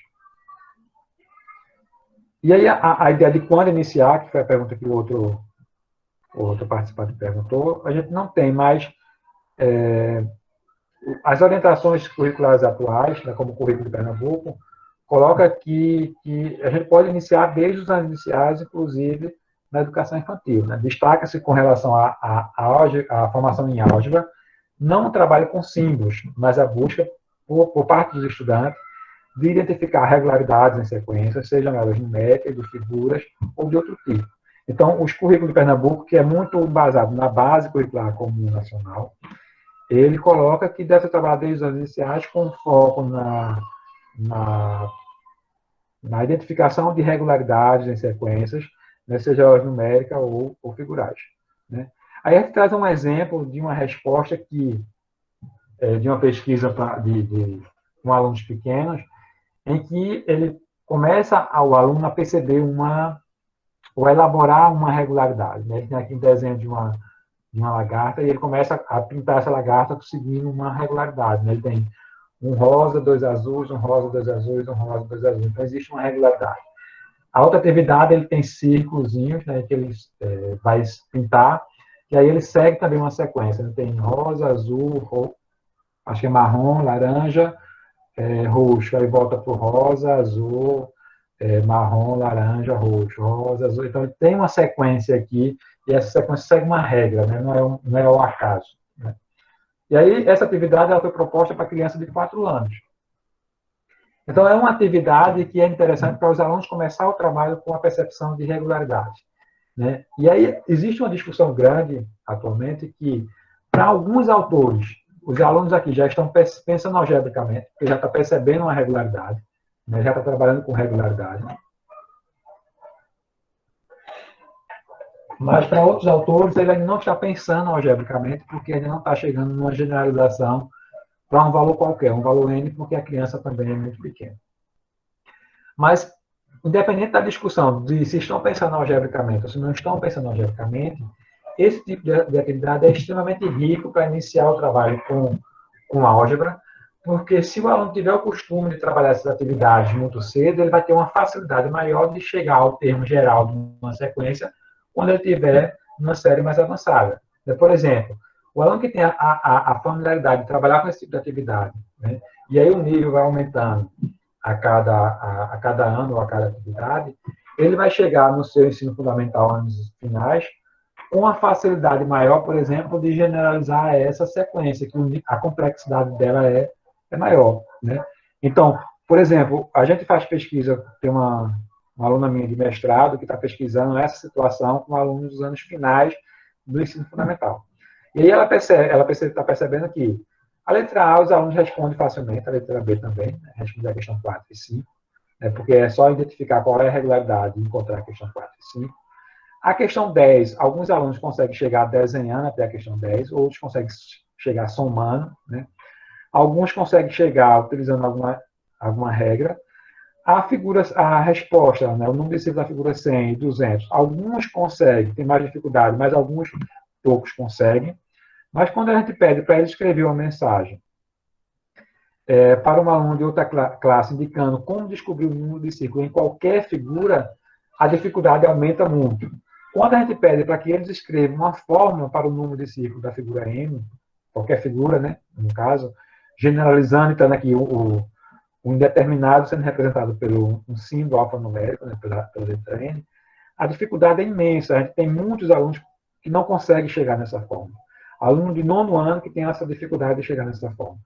E aí, a ideia de quando iniciar, que foi a pergunta que o outro participante perguntou, a gente não tem mais as orientações curriculares atuais, né, como o currículo de Pernambuco, coloca que a gente pode iniciar desde os anos iniciais, inclusive na educação infantil. Né? Destaca-se com relação à formação em álgebra, não o trabalho com símbolos, mas a busca, por parte dos estudantes, de identificar regularidades em sequências, sejam elas numéricas, de figuras ou de outro tipo. Então, os currículos de Pernambuco, que é muito baseado na base curricular comum nacional, ele coloca que deve ser trabalhado desde os anos iniciais com foco na identificação de regularidades em sequências, né, seja elas numéricas ou figurais. Né? Aí a gente traz um exemplo de uma resposta de uma pesquisa de alunos pequenos, em que ele começa o aluno a perceber ou a elaborar uma regularidade. Né? Ele tem aqui um desenho de uma lagarta e ele começa a pintar essa lagarta seguindo uma regularidade. Né? Ele tem um rosa, dois azuis, um rosa, dois azuis, um rosa, dois azuis. Então, existe uma regularidade. A outra atividade, ele tem círculozinhos, né, que ele vai pintar, e aí ele segue também uma sequência. Ele tem rosa, azul, acho que é marrom, laranja, roxo. Aí volta para o rosa, azul, marrom, laranja, roxo, rosa, azul. Então, ele tem uma sequência aqui, e essa sequência segue uma regra, né, não é o acaso. Né? E aí, essa atividade ela foi proposta para criança de 4 anos. Então, é uma atividade que é interessante para os alunos começar o trabalho com a percepção de regularidade. Né? E aí, existe uma discussão grande, atualmente, que, para alguns autores, os alunos aqui já estão pensando algebricamente, porque já está percebendo uma regularidade, né? Já está trabalhando com regularidade. Mas, para outros autores, ele ainda não está pensando algebricamente, porque ainda não está chegando numa generalização para um valor qualquer, um valor N, porque a criança também é muito pequena. Mas, independente da discussão de se estão pensando algebricamente ou se não estão pensando algebricamente, esse tipo de atividade é extremamente rico para iniciar o trabalho com álgebra, porque se o aluno tiver o costume de trabalhar essas atividades muito cedo, ele vai ter uma facilidade maior de chegar ao termo geral de uma sequência quando ele estiver numa série mais avançada. Por exemplo, o aluno que tem a familiaridade de trabalhar com esse tipo de atividade, né, e aí o nível vai aumentando a cada ano ou a cada atividade, ele vai chegar no seu ensino fundamental, anos finais, com uma facilidade maior, por exemplo, de generalizar essa sequência, que a complexidade dela é maior. Né? Então, por exemplo, a gente faz pesquisa, tem uma aluna minha de mestrado que está pesquisando essa situação com alunos dos anos finais do ensino fundamental. E aí ela está percebendo que a letra A os alunos respondem facilmente, a letra B também, né? Responde a questão 4 e 5, né? Porque é só identificar qual é a regularidade e encontrar a questão 4 e 5. A questão 10, alguns alunos conseguem chegar desenhando até a questão 10, outros conseguem chegar somando, né? Alguns conseguem chegar utilizando alguma regra. A resposta, né, o número de ciclos da figura 100 e 200, alguns conseguem, tem mais dificuldade, mas alguns poucos conseguem. Mas quando a gente pede para ele escrever uma mensagem para um aluno de outra classe indicando como descobrir o número de ciclo em qualquer figura, a dificuldade aumenta muito. Quando a gente pede para que eles escrevam uma fórmula para o número de ciclo da figura M, qualquer figura, né, no caso, generalizando, então aqui o indeterminado sendo representado pelo um símbolo alfanumérico, né, pela letra N, a dificuldade é imensa. A gente tem muitos alunos que não conseguem chegar nessa forma. Aluno de 9º ano que tem essa dificuldade de chegar nessa forma.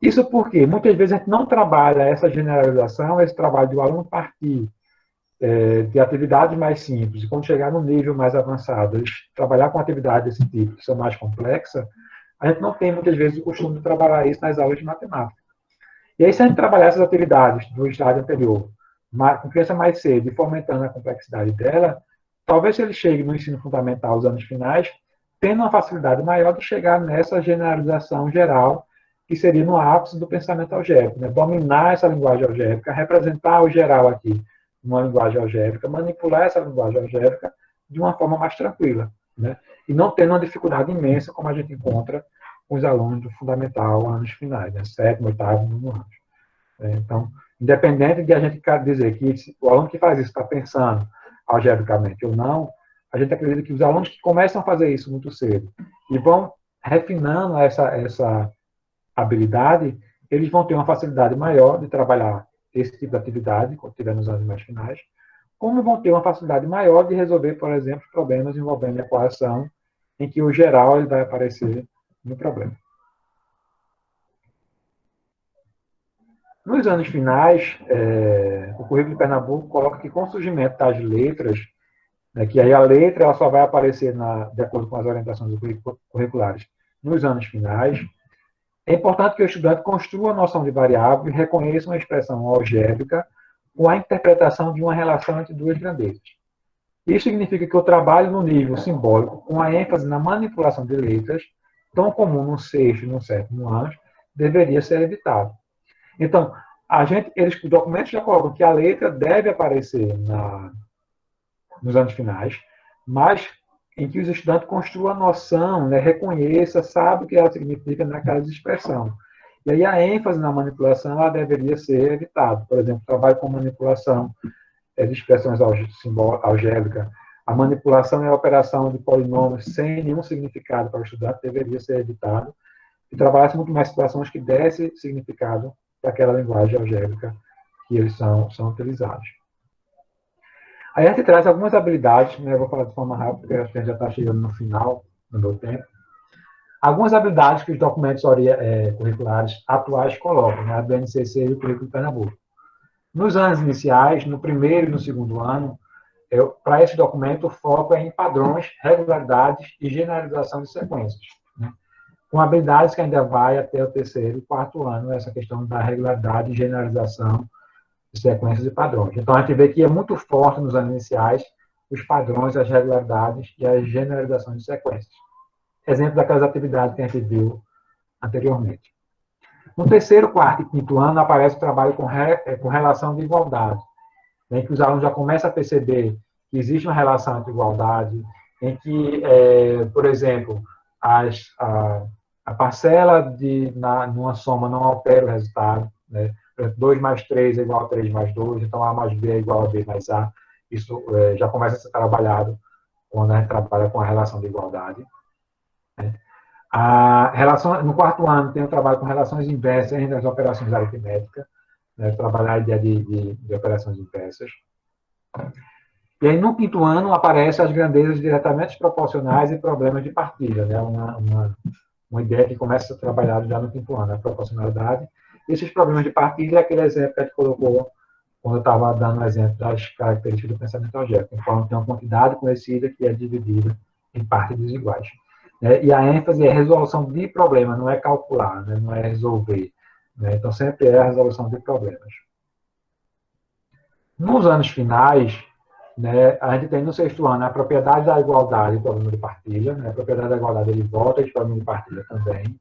Isso porque muitas vezes a gente não trabalha essa generalização, esse trabalho do aluno partir de atividades mais simples, e quando chegar no nível mais avançado, eles trabalhar com atividades desse tipo, que são mais complexas, a gente não tem muitas vezes o costume de trabalhar isso nas aulas de matemática. E aí, se a gente trabalhar essas atividades do estágio anterior, com criança mais cedo e fomentando a complexidade dela, talvez ele chegue no ensino fundamental, os anos finais, tendo uma facilidade maior de chegar nessa generalização geral, que seria no ápice do pensamento algébrico, né? Dominar essa linguagem algébrica, representar o geral aqui numa linguagem algébrica, manipular essa linguagem algébrica de uma forma mais tranquila, né? E não tendo uma dificuldade imensa como a gente encontra com os alunos do fundamental, anos finais, né? 7º, 8º, 9º anos. Então, independente de a gente dizer que o aluno que faz isso está pensando algebricamente ou não, a gente acredita que os alunos que começam a fazer isso muito cedo e vão refinando essa habilidade, eles vão ter uma facilidade maior de trabalhar esse tipo de atividade, quando estiver nos anos mais finais, como vão ter uma facilidade maior de resolver, por exemplo, problemas envolvendo equação, em que o geral ele vai aparecer no problema. Nos anos finais, o currículo de Pernambuco coloca que com o surgimento das letras, né, que aí a letra ela só vai aparecer de acordo com as orientações curriculares nos anos finais, é importante que o estudante construa a noção de variável e reconheça uma expressão algébrica com a interpretação de uma relação entre duas grandezas. Isso significa que o trabalho no nível simbólico, com a ênfase na manipulação de letras, tão comum no 6º e no 7º ano, deveria ser evitado. Então, os documentos já colocam que a letra deve aparecer nos anos finais, mas em que os estudantes construam a noção, né, reconheça, sabe o que ela significa naquela expressão. E aí a ênfase na manipulação ela deveria ser evitada. Por exemplo, trabalho com manipulação de expressões algébricas, a manipulação e a operação de polinômios sem nenhum significado para o estudante deveria ser evitado e trabalhasse muito mais situações que dessem significado para aquela linguagem algébrica que eles são utilizados. Aí a gente traz algumas habilidades, né, eu vou falar de forma rápida, porque a gente já está chegando no final do meu tempo. Algumas habilidades que os documentos curriculares atuais colocam, né, a BNCC e o Currículo de Pernambuco. Nos anos iniciais, no 1º e no 2º ano, para esse documento, o foco é em padrões, regularidades e generalização de sequências, né, com habilidades que ainda vai até o 3º e 4º ano, essa questão da regularidade e generalização de sequências e padrões. Então, a gente vê que é muito forte nos anos iniciais os padrões, as regularidades e as generalizações de sequências. Exemplo daquelas atividades que a gente viu anteriormente. No 3º, 4º e 5º ano, aparece o trabalho com relação de igualdade, em que os alunos já começam a perceber que existe uma relação entre igualdade, em que, por exemplo, a parcela numa soma não altera o resultado, né? 2 mais 3 é igual a 3 mais 2, então A mais B é igual a B mais A. Isso já começa a ser trabalhado quando a gente trabalha com a relação de igualdade. Né? No 4º ano tem um trabalho com relações inversas entre as operações aritméticas, né? Trabalhar a ideia de operações inversas. E aí no 5º ano aparecem as grandezas diretamente proporcionais e problemas de partilha, né? Uma ideia que começa a ser trabalhada já no 5º ano, a proporcionalidade. Esses problemas de partilha é aquele exemplo que a gente colocou quando eu estava dando o exemplo das características do pensamento algébrico. Então, tem uma quantidade conhecida que é dividida em partes desiguais. E a ênfase é resolução de problema, não é calcular, né? Não é resolver. Né? Então, sempre é a resolução de problemas. Nos anos finais, né, a gente tem no 6º ano a propriedade da igualdade e o problema de partilha. Né? A propriedade da igualdade ele volta e o problema de partilha também.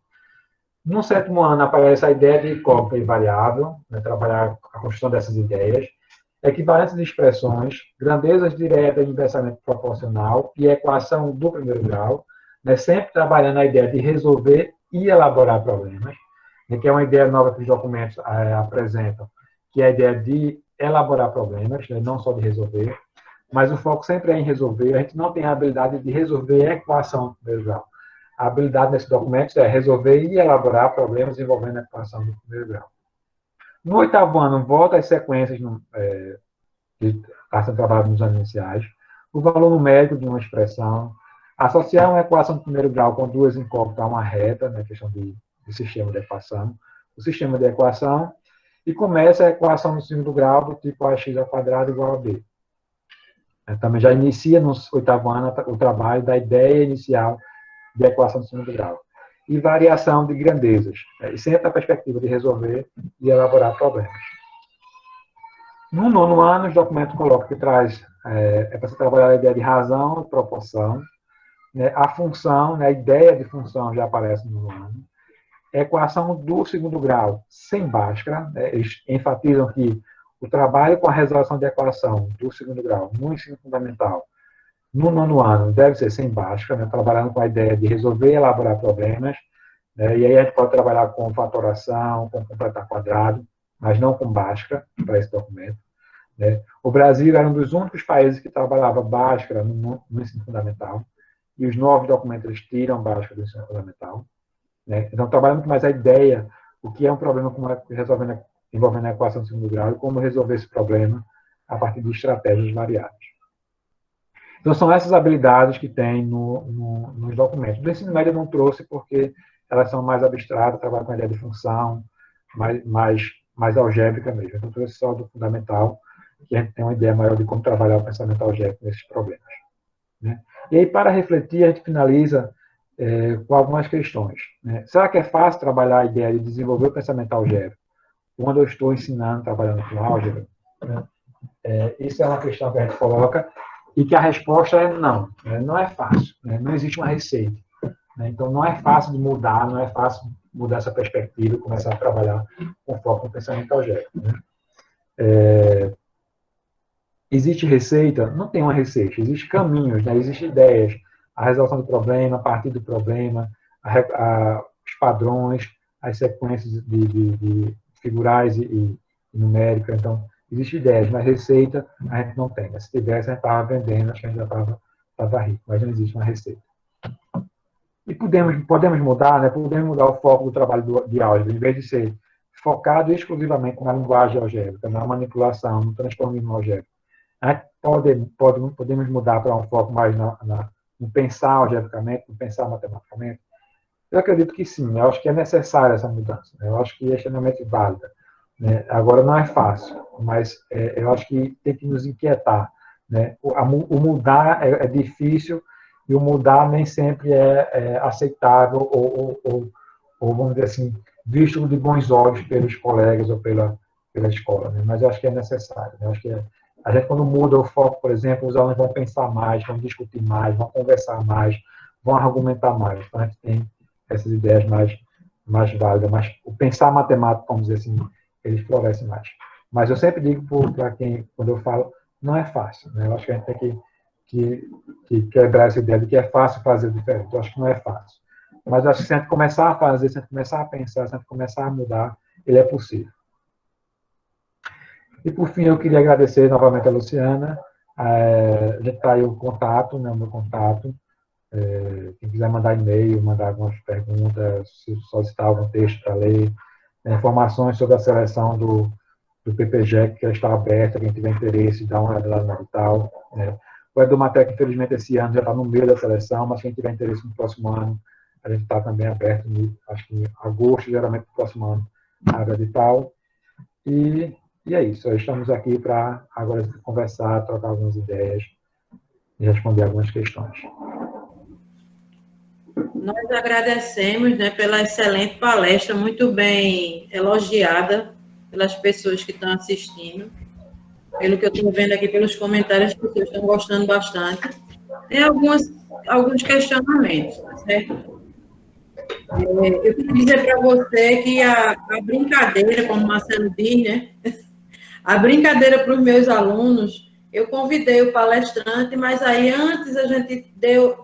No 7º ano aparece a ideia de incógnita e variável, né, trabalhar a construção dessas ideias, equivalentes de expressões, grandezas diretas de inversamente proporcional e equação do primeiro grau, né, sempre trabalhando a ideia de resolver e elaborar problemas, né, que é uma ideia nova que os documentos apresentam, que é a ideia de elaborar problemas, né, não só de resolver, mas o foco sempre é em resolver. A gente não tem a habilidade de resolver a equação do primeiro grau. A habilidade nesse documento é resolver e elaborar problemas envolvendo a equação do primeiro grau. No 8º ano, volta às sequências que está sendo trabalhado nos anos iniciais, o valor numérico de uma expressão, associar uma equação do primeiro grau com duas incógnitas a uma reta, na questão de sistema de equação, o sistema de equação, e começa a equação do segundo grau do tipo ax² igual a b. Também já inicia no 8º ano o trabalho da ideia inicial de equação do segundo grau. E variação de grandezas, e sempre a perspectiva de resolver e elaborar problemas. No 9º ano, os documentos colocam que traz, para você trabalhar a ideia de razão e proporção, né, a função, né, a ideia de função já aparece no 9º ano, a equação do segundo grau sem Bhaskara, né, eles enfatizam que o trabalho com a resolução de equação do segundo grau no ensino fundamental no 9º ano deve ser sem Bhaskara, né, trabalhando com a ideia de resolver e elaborar problemas, né, e aí a gente pode trabalhar com fatoração, com completar quadrado, mas não com Bhaskara para esse documento. Né. O Brasil era um dos únicos países que trabalhava Bhaskara no ensino fundamental, e os 9 documentos eles tiram Bhaskara do ensino fundamental. Né. Então, trabalha muito mais a ideia, o que é um problema envolvendo a equação do segundo grau e como resolver esse problema a partir de estratégias variáveis. Então, são essas habilidades que tem nos documentos. Do ensino médio eu não trouxe porque elas são mais abstratas, trabalham com a ideia de função, mais algébrica mesmo. Então, eu trouxe só do fundamental, que a gente tem uma ideia maior de como trabalhar o pensamento algébrico nesses problemas. Né? E aí, para refletir, a gente finaliza com algumas questões. Né? Será que é fácil trabalhar a ideia de desenvolver o pensamento algébrico quando eu estou ensinando, trabalhando com álgebra? Né? Isso é uma questão que a gente coloca e que a resposta é não. Né? Não é fácil. Né? Não existe uma receita. Né? Então, não é fácil de mudar, não é fácil mudar essa perspectiva e começar a trabalhar com foco no pensamento algébrico. Né? Existe receita? Não tem uma receita. Existem caminhos, né? Existem ideias. A resolução do problema, a partir do problema, os padrões, as sequências de figurais e numéricas. Então, existem ideias, mas receita a gente não tem. Se tivesse, a gente estava vendendo, acho que a gente já estava rico, mas não existe uma receita. E podemos mudar, né? Podemos mudar o foco do trabalho de álgebra, em vez de ser focado exclusivamente na linguagem algébrica, na manipulação, no transformismo algébrico. A gente podemos mudar para um foco mais no pensar algebricamente, no pensar matematicamente. Eu acredito que sim, eu acho que é necessária essa mudança, né? Eu acho que é extremamente válida. Né? Agora, não é fácil, mas eu acho que tem que nos inquietar. Né? O mudar é difícil e o mudar nem sempre é aceitável ou, vamos dizer assim, visto de bons olhos pelos colegas ou pela escola. Né? Mas eu acho que é necessário. Né? Eu acho que a gente, quando muda o foco, por exemplo, os alunos vão pensar mais, vão discutir mais, vão conversar mais, vão argumentar mais. Então, a gente tem essas ideias mais válidas. Mas o pensar matemático, vamos dizer assim, ele floresce mais. Mas eu sempre digo para quem, quando eu falo, não é fácil. Né? Eu acho que a gente tem que quebrar essa ideia de que é fácil fazer diferente. Eu acho que não é fácil. Mas eu acho que se a gente começar a fazer, se a gente começar a pensar, se a gente começar a mudar, ele é possível. E, por fim, eu queria agradecer novamente a Luciana. A gente está aí o contato, né, o meu contato. Quem quiser mandar e-mail, mandar algumas perguntas, solicitar algum texto para ler, informações sobre a seleção do PPGEC, que já está aberta, quem tiver interesse, dá uma olhada lá no edital. Né. O Edumatec, infelizmente, esse ano já está no meio da seleção, mas quem tiver interesse no próximo ano, a gente está também aberto, acho que em agosto, geralmente no próximo ano, abre edital. E é isso, estamos aqui para agora conversar, trocar algumas ideias e responder algumas questões. Nós agradecemos, né, pela excelente palestra, muito bem elogiada pelas pessoas que estão assistindo. Pelo que eu estou vendo aqui pelos comentários, as pessoas estão gostando bastante. Tem alguns questionamentos, certo? Eu queria dizer para você que a brincadeira, como o Marcelo diz, né? A brincadeira para os meus alunos, eu convidei o palestrante, mas aí antes a gente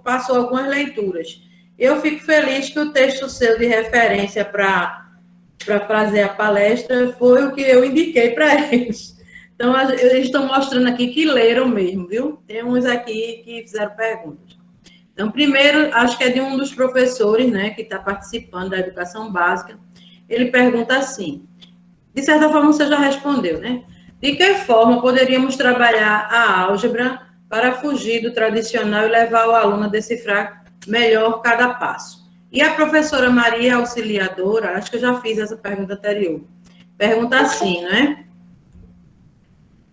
passou algumas leituras. Eu fico feliz que o texto seu de referência para fazer a palestra foi o que eu indiquei para eles. Então, eles estão mostrando aqui que leram mesmo, viu? Tem uns aqui que fizeram perguntas. Então, primeiro, acho que é de um dos professores, né, que está participando da educação básica. Ele pergunta assim, de certa forma você já respondeu, né? De que forma poderíamos trabalhar a álgebra para fugir do tradicional e levar o aluno a decifrar melhor cada passo? E a professora Maria Auxiliadora, acho que eu já fiz essa pergunta anterior, pergunta assim, né?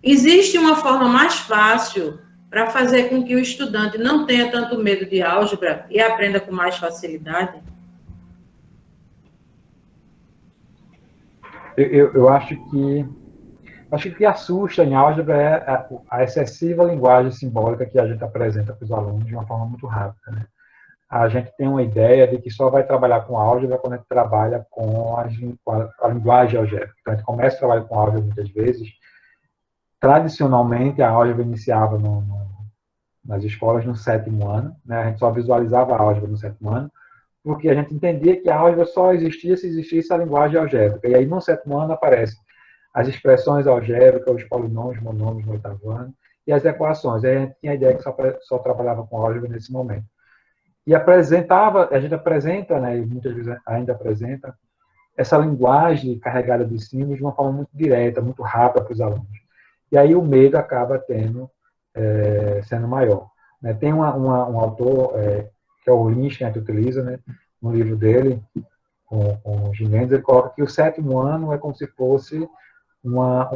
Existe uma forma mais fácil para fazer com que o estudante não tenha tanto medo de álgebra e aprenda com mais facilidade? Eu acho que o que assusta em álgebra é a excessiva linguagem simbólica que a gente apresenta para os alunos de uma forma muito rápida, né? A gente tem uma ideia de que só vai trabalhar com álgebra quando a gente trabalha com a linguagem algébrica. Então, a gente começa a trabalhar com álgebra muitas vezes. Tradicionalmente, a álgebra iniciava nas escolas no 7º ano, né? A gente só visualizava a álgebra no 7º ano, porque a gente entendia que a álgebra só existia se existisse a linguagem algébrica. E aí, no 7º ano, aparece as expressões algébricas, os polinômios, monômios no 8º ano, e as equações. Aí a gente tinha a ideia que só trabalhava com álgebra nesse momento. E a gente apresenta, né, e muitas vezes ainda apresenta, essa linguagem carregada de símbolos de uma forma muito direta, muito rápida para os alunos. E aí o medo acaba sendo maior. Né? Tem um autor, que é o Lynch, que a gente utiliza, né, no livro dele, com o Gimenez, ele coloca que o 7º ano é como se fosse uma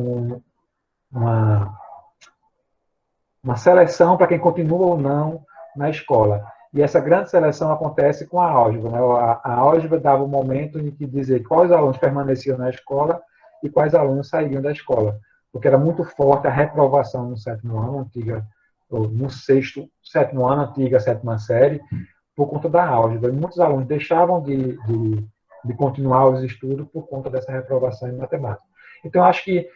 seleção para quem continua ou não na escola. E essa grande seleção acontece com a álgebra. Né? A álgebra dava um momento em que dizer quais alunos permaneciam na escola e quais alunos saíam da escola. Porque era muito forte a reprovação no 7º ano, no 7º ano, antiga 7ª série, por conta da álgebra. E muitos alunos deixavam de continuar os estudos por conta dessa reprovação em matemática. Então, eu acho que,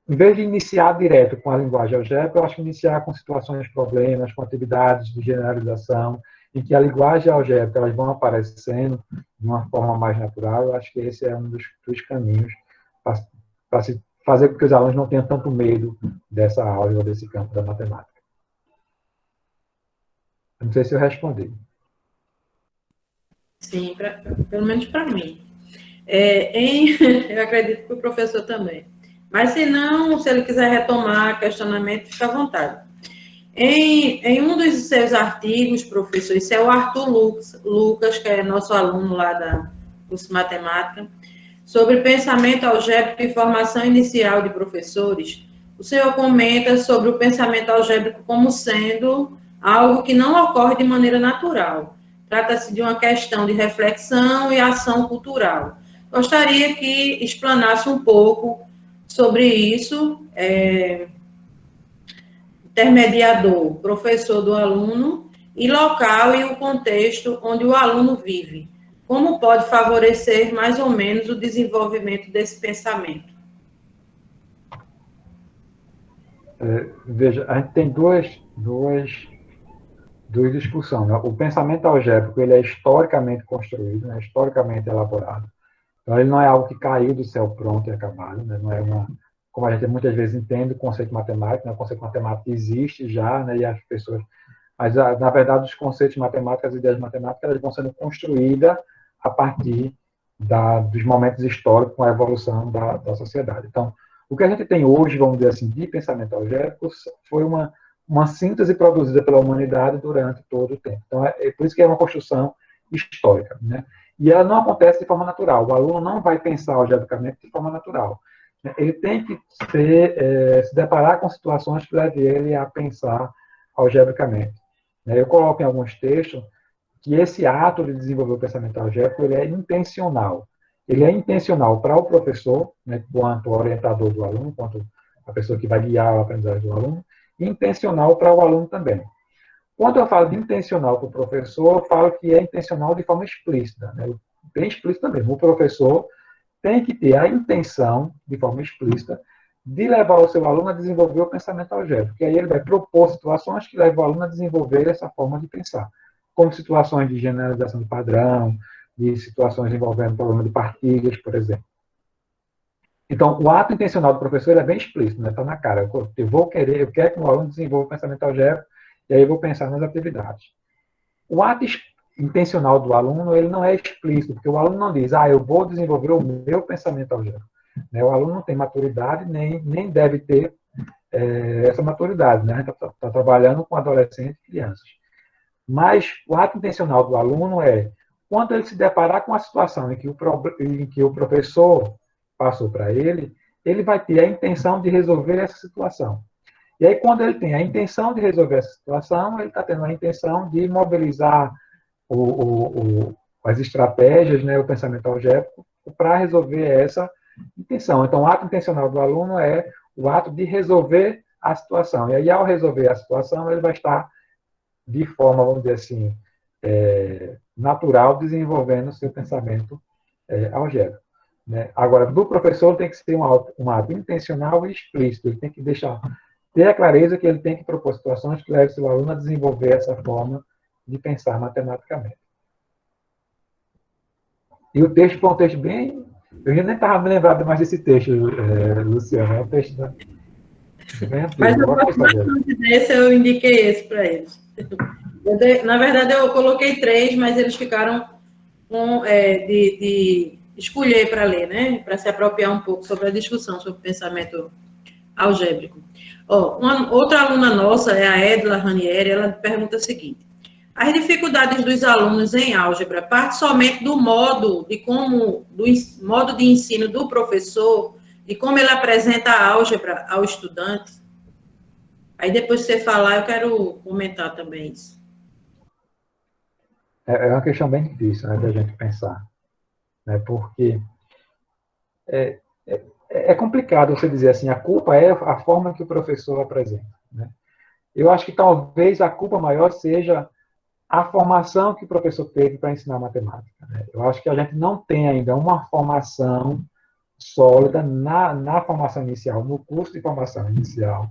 em vez de iniciar direto com a linguagem algébrica, eu acho que iniciar com situações de problemas, com atividades de generalização, em que a linguagem algébrica elas vão aparecendo de uma forma mais natural. Eu acho que esse é um dos caminhos para se fazer com que os alunos não tenham tanto medo dessa álgebra, desse campo da matemática. Não sei se eu respondi. Sim, pelo menos para mim. Eu acredito que o professor também. Mas, se não, se ele quiser retomar questionamento, fica à vontade. Em um dos seus artigos, professor, isso é o Arthur Lucas, que é nosso aluno lá da curso de matemática, sobre pensamento algébrico e formação inicial de professores, o senhor comenta sobre o pensamento algébrico como sendo algo que não ocorre de maneira natural. Trata-se de uma questão de reflexão e ação cultural. Gostaria que explanasse um pouco sobre isso, intermediador, professor do aluno, e local e o contexto onde o aluno vive. Como pode favorecer mais ou menos o desenvolvimento desse pensamento? Veja, a gente tem duas discussões. Né? O pensamento algébrico ele é historicamente construído, né? Historicamente elaborado. Então, ele não é algo que caiu do céu pronto e acabado. Né? Não é como a gente muitas vezes entende o conceito matemático. Né? O conceito matemático existe já, né? E as pessoas... Mas, na verdade, os conceitos matemáticos, as ideias matemáticas, elas vão sendo construídas a partir dos momentos históricos com a evolução da sociedade. Então, o que a gente tem hoje, vamos dizer assim, de pensamento algébrico, foi uma síntese produzida pela humanidade durante todo o tempo. Então, é por isso que é uma construção histórica. Né? E ela não acontece de forma natural. O aluno não vai pensar algebricamente de forma natural. Ele tem que se deparar com situações que levem ele a pensar algebricamente. Eu coloco em alguns textos que esse ato de desenvolver o pensamento algébrico ele é intencional. Ele é intencional para o professor, né, quanto orientador do aluno, quanto a pessoa que vai guiar a aprendizagem do aluno, e intencional para o aluno também. Quando eu falo de intencional para o professor, eu falo que é intencional de forma explícita, né? Bem explícita mesmo. O professor tem que ter a intenção, de forma explícita, de levar o seu aluno a desenvolver o pensamento algébrico. E aí ele vai propor situações que levam o aluno a desenvolver essa forma de pensar, como situações de generalização de padrão, de situações envolvendo problema de partilhas, por exemplo. Então, o ato intencional do professor é bem explícito, está, né? Na cara. Eu quero que o aluno desenvolva o pensamento algébrico, e aí eu vou pensar nas atividades. O ato intencional do aluno, ele não é explícito, porque o aluno não diz, eu vou desenvolver o meu pensamento algébrico. Né? O aluno não tem maturidade, nem deve ter essa maturidade. Né? A gente está trabalhando com adolescentes e crianças. Mas o ato intencional do aluno é, quando ele se deparar com a situação em que o professor passou para ele, ele vai ter a intenção de resolver essa situação. E aí, quando ele tem a intenção de resolver essa situação, ele está tendo a intenção de mobilizar as estratégias, né, o pensamento algébrico, para resolver essa intenção. Então, o ato intencional do aluno é o ato de resolver a situação. E aí, ao resolver a situação, ele vai estar de forma, vamos dizer assim, natural, desenvolvendo o seu pensamento algébrico. Né? Agora, do professor tem que ser um ato intencional e explícito. Ele tem que ter a clareza que ele tem que propor situações que levem o seu aluno a desenvolver essa forma de pensar matematicamente. E o texto foi um texto bem... Eu já nem estava me lembrado mais desse texto, Luciano. É um texto bem antigo. Mas eu gosto bastante desse, eu indiquei esse para eles. Na verdade, eu coloquei 3, mas eles ficaram de escolher para ler, né? Para se apropriar um pouco sobre a discussão sobre o pensamento algébrico. Outra aluna nossa, é a Edla Ranieri, ela pergunta o seguinte: as dificuldades dos alunos em álgebra partem somente do modo de ensino do professor e como ele apresenta a álgebra ao estudante? Aí depois que você falar, eu quero comentar também isso. É uma questão bem difícil, né, da gente pensar, né, porque é complicado você dizer assim, a culpa é a forma que o professor apresenta. Né? Eu acho que talvez a culpa maior seja a formação que o professor teve para ensinar matemática. Né? Eu acho que a gente não tem ainda uma formação sólida na formação inicial, no curso de formação inicial,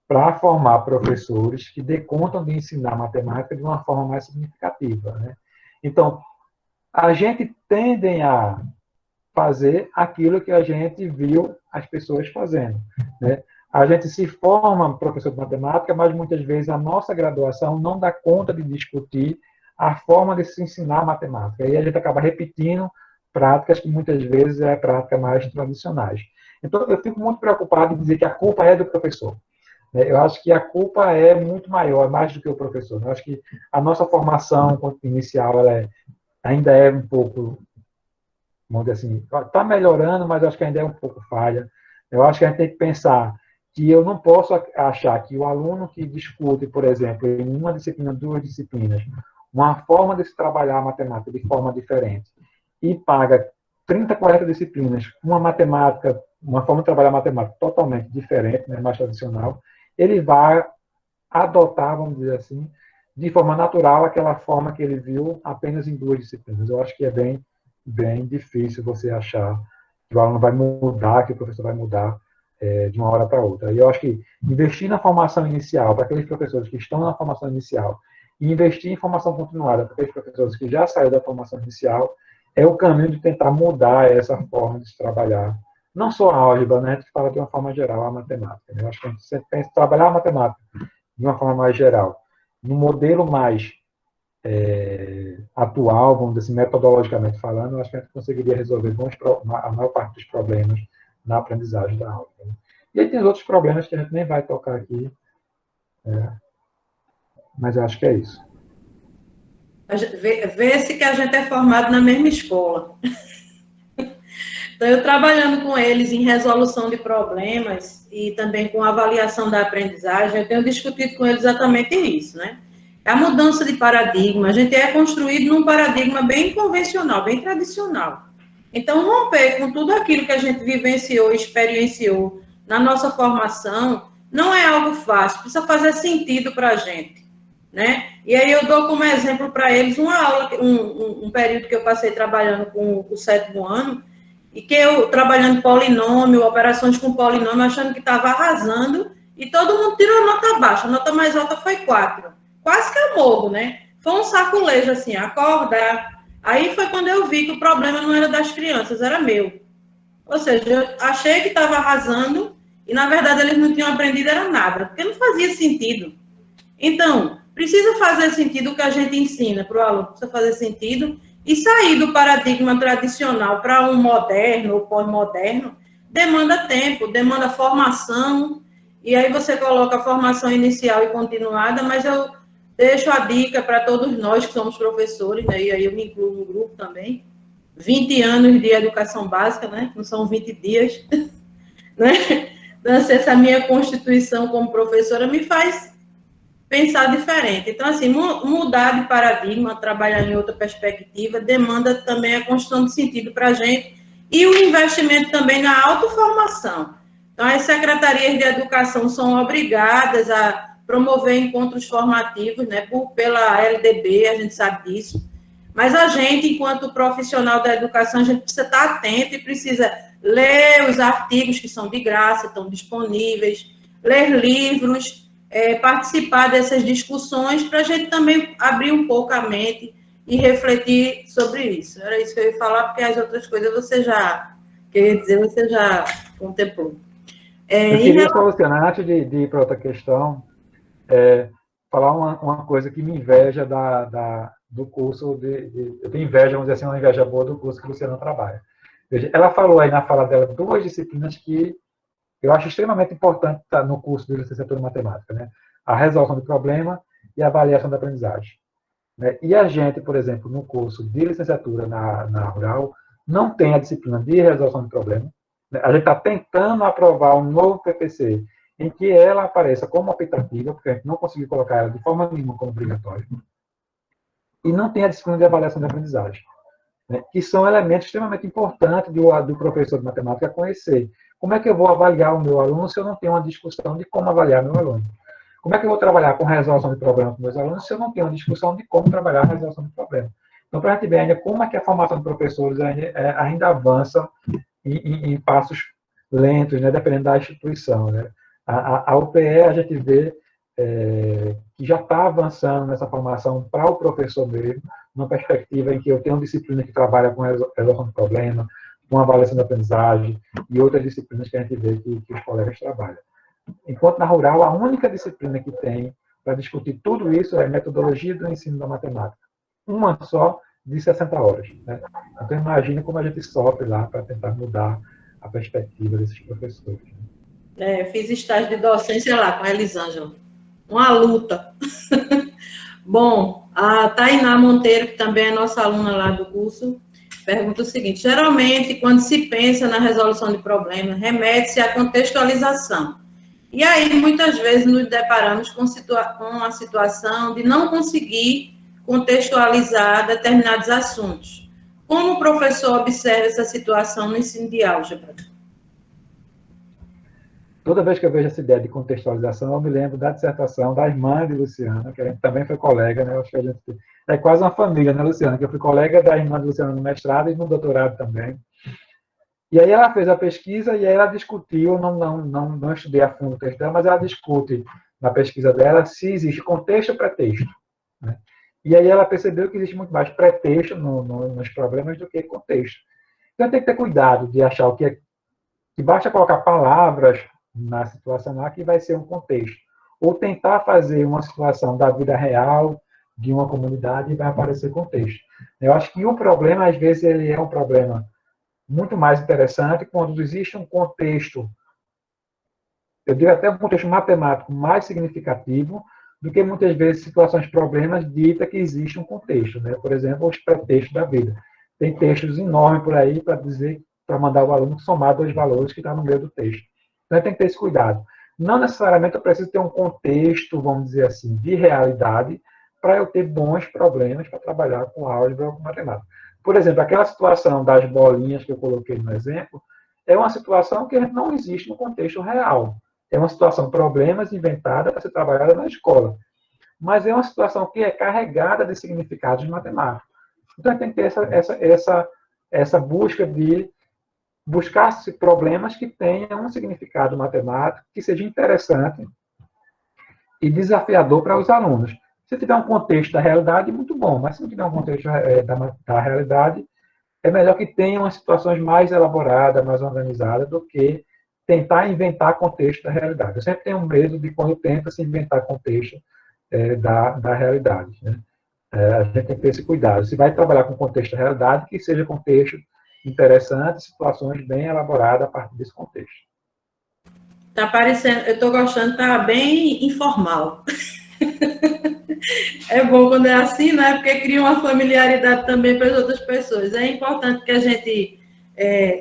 para formar professores que dê conta de ensinar matemática de uma forma mais significativa. Né? Então, a gente tende a fazer aquilo que a gente viu as pessoas fazendo. Né? A gente se forma professor de matemática, mas muitas vezes a nossa graduação não dá conta de discutir a forma de se ensinar matemática. E a gente acaba repetindo práticas que muitas vezes é práticas mais tradicionais. Então, eu fico muito preocupado em dizer que a culpa é do professor. Eu acho que a culpa é muito maior, mais do que o professor. Eu acho que a nossa formação inicial ela ainda é um pouco, vamos dizer assim, está melhorando, mas acho que ainda é um pouco falha. Eu acho que a gente tem que pensar que eu não posso achar que o aluno que discute, por exemplo, em uma disciplina, 2 disciplinas, uma forma de se trabalhar a matemática de forma diferente, e paga 30, 40 disciplinas, uma forma de trabalhar a matemática totalmente diferente, né, mais tradicional, ele vai adotar, vamos dizer assim, de forma natural, aquela forma que ele viu apenas em 2 disciplinas. Eu acho que é bem difícil você achar que o aluno vai mudar, que o professor vai mudar de uma hora para outra. E eu acho que investir na formação inicial, para aqueles professores que estão na formação inicial, e investir em formação continuada para aqueles professores que já saíram da formação inicial, é o caminho de tentar mudar essa forma de se trabalhar. Não só a álgebra, né? A gente fala de uma forma geral a matemática. Né? Eu acho que a gente sempre pensa em trabalhar a matemática de uma forma mais geral. No modelo mais atual, vamos dizer assim, metodologicamente falando, eu acho que a gente conseguiria resolver a maior parte dos problemas na aprendizagem da álgebra. Né? E aí tem outros problemas que a gente nem vai tocar aqui, mas eu acho que é isso. Vê-se que a gente é formado na mesma escola. Então, eu trabalhando com eles em resolução de problemas e também com avaliação da aprendizagem, eu tenho discutido com eles exatamente isso, né? A mudança de paradigma, a gente é construído num paradigma bem convencional, bem tradicional. Então, romper com tudo aquilo que a gente vivenciou, experienciou na nossa formação, não é algo fácil, precisa fazer sentido para a gente. né? E aí eu dou como exemplo para eles uma aula, um período que eu passei trabalhando com o 7º ano, e que eu, trabalhando polinômio, operações com polinômio, achando que estava arrasando, e todo mundo tirou nota baixa. A nota mais alta foi 4. Quase que eu morro, né? Foi um saculejo, assim, acordar. Aí foi quando eu vi que o problema não era das crianças, era meu. Ou seja, eu achei que estava arrasando, e na verdade eles não tinham aprendido era nada, porque não fazia sentido. Então, precisa fazer sentido o que a gente ensina para o aluno, precisa fazer sentido, e sair do paradigma tradicional para um moderno ou pós-moderno, demanda tempo, demanda formação, e aí você coloca a formação inicial e continuada, mas eu deixo a dica para todos nós que somos professores, né, e aí eu me incluo no grupo também, 20 anos de educação básica, né, não são 20 dias, né, então, essa minha constituição como professora me faz pensar diferente. Então, assim, mudar de paradigma, trabalhar em outra perspectiva, demanda também a construção de sentido para a gente e o investimento também na autoformação. Então, as secretarias de educação são obrigadas a promover encontros formativos, né, pela LDB, a gente sabe disso, mas a gente, enquanto profissional da educação, a gente precisa estar atento e precisa ler os artigos que são de graça, estão disponíveis, ler livros, participar dessas discussões para a gente também abrir um pouco a mente e refletir sobre isso. Era isso que eu ia falar, porque as outras coisas você já, queria dizer, você já contemplou. Eu queria só, Luciana, antes de ir para outra questão, falar uma coisa que me inveja do curso, eu tenho inveja, vamos dizer assim, uma inveja boa do curso que a Luciana trabalha. Veja, ela falou aí na fala dela 2 disciplinas que eu acho extremamente importante no curso de licenciatura em matemática, né? A resolução de problema e a avaliação da aprendizagem. Né? E a gente, por exemplo, no curso de licenciatura na Rural, não tem a disciplina de resolução de problema. Né? A gente está tentando aprovar um novo PPC em que ela apareça como optativa, porque a gente não conseguiu colocar ela de forma nenhuma como obrigatória. E não tem a disciplina de avaliação de aprendizagem, né? Que são elementos extremamente importantes do professor de matemática conhecer. Como é que eu vou avaliar o meu aluno se eu não tenho uma discussão de como avaliar meu aluno? Como é que eu vou trabalhar com resolução de problemas com meus alunos se eu não tenho uma discussão de como trabalhar a resolução de problemas? Então, para a gente ver ainda como é que a formação de professores ainda avança em passos lentos, né, dependendo da instituição. Né? A UPE, a gente vê que já está avançando nessa formação para o professor mesmo, numa perspectiva em que eu tenho uma disciplina que trabalha com resolução de problema, com avaliação da aprendizagem e outras disciplinas que a gente vê que os colegas trabalham. Enquanto na Rural, a única disciplina que tem para discutir tudo isso é a metodologia do ensino da matemática. Uma só de 60 horas. Né? Então, imagina como a gente sofre lá para tentar mudar a perspectiva desses professores. Fiz estágio de docência lá com a Elisângela. Uma luta. Bom, a Tainá Monteiro, que também é nossa aluna lá do curso, pergunta o seguinte: geralmente, quando se pensa na resolução de problemas, remete-se à contextualização. E aí, muitas vezes, nos deparamos com a situação de não conseguir contextualizar determinados assuntos. Como o professor observa essa situação no ensino de álgebra? Toda vez que eu vejo essa ideia de contextualização, eu me lembro da dissertação da irmã de Luciana, que a gente também foi colega, né? Acho que a gente é quase uma família, né, Luciana? Que eu fui colega da irmã de Luciana no mestrado e no doutorado também. E aí ela fez a pesquisa e aí ela discutiu, não estudei a fundo o texto dela, mas ela discute na pesquisa dela se existe contexto ou pretexto. Né? E aí ela percebeu que existe muito mais pretexto nos problemas do que contexto. Então tem que ter cuidado de achar o que basta colocar palavras na situação lá que vai ser um contexto. Ou tentar fazer uma situação da vida real de uma comunidade e vai aparecer contexto. Eu acho que o problema, às vezes, ele é um problema muito mais interessante quando existe um contexto, eu diria até um contexto matemático mais significativo do que muitas vezes situações, problemas, dita que existe um contexto. Né? Por exemplo, os pretextos da vida. Tem textos enormes por aí para dizer, para mandar o aluno somar 2 valores que está no meio do texto. Então, tem que ter esse cuidado. Não necessariamente eu preciso ter um contexto, vamos dizer assim, de realidade para eu ter bons problemas para trabalhar com álgebra ou com matemática. Por exemplo, aquela situação das bolinhas que eu coloquei no exemplo é uma situação que não existe no contexto real. É uma situação, problemas inventada para ser trabalhada na escola. mas é uma situação que é carregada de significados matemáticos. Então, tem que ter essa busca de buscar problemas que tenham um significado matemático, que seja interessante e desafiador para os alunos. Se tiver um contexto da realidade, muito bom, mas se não tiver um contexto da realidade, é melhor que tenham situações mais elaboradas, mais organizadas, do que tentar inventar contexto da realidade. Eu sempre tenho medo de quando tenta se inventar contexto da realidade. Né? A gente tem que ter esse cuidado. Se vai trabalhar com contexto da realidade, que seja contexto interessante, situações bem elaboradas a partir desse contexto. Está parecendo, eu estou gostando, está bem informal. É bom quando é assim, né? Porque cria uma familiaridade também para as outras pessoas. É importante que a gente,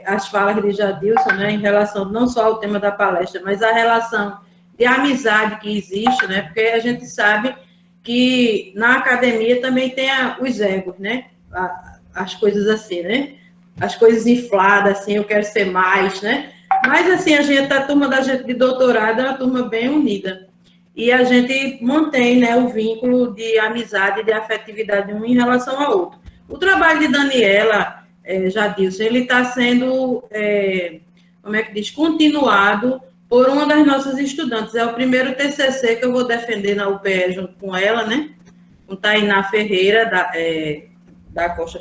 as falas de Jadilson, né, em relação não só ao tema da palestra, mas a relação de amizade que existe, né? Porque a gente sabe que na academia também tem os egos, né? As coisas assim, né? As coisas infladas, assim, eu quero ser mais, né? Mas, assim, a turma da gente de doutorado é uma turma bem unida. E a gente mantém, né, o vínculo de amizade e de afetividade um em relação ao outro. O trabalho de Daniela, Jadilson, ele está sendo, como é que diz, continuado por uma das nossas estudantes. É o primeiro TCC que eu vou defender na UPE junto com ela, né? Com Tainá Ferreira, da Costa,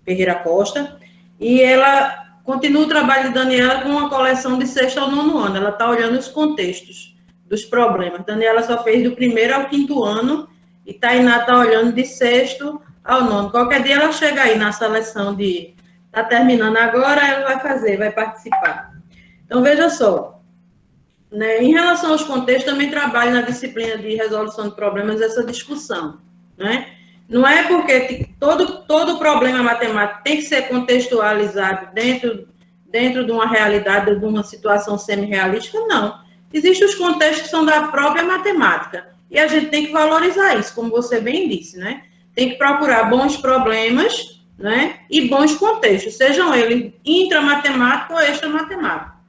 Ferreira Costa. E ela continua o trabalho de Daniela com uma coleção de 6º ao 9º ano. Ela está olhando os contextos dos problemas. Daniela só fez do 1º ao 5º ano e Tainá está olhando de 6º ao 9º. Qualquer dia ela chega aí na seleção de... Está terminando agora, ela vai participar. Então, veja só. Né, em relação aos contextos, também trabalho na disciplina de resolução de problemas essa discussão. Né? Não é porque todo problema matemático tem que ser contextualizado dentro de uma realidade, de uma situação semi-realística, não. Existem os contextos que são da própria matemática, e a gente tem que valorizar isso, como você bem disse, né? Tem que procurar bons problemas, né? E bons contextos, sejam eles intramatemáticos ou extramatemáticos.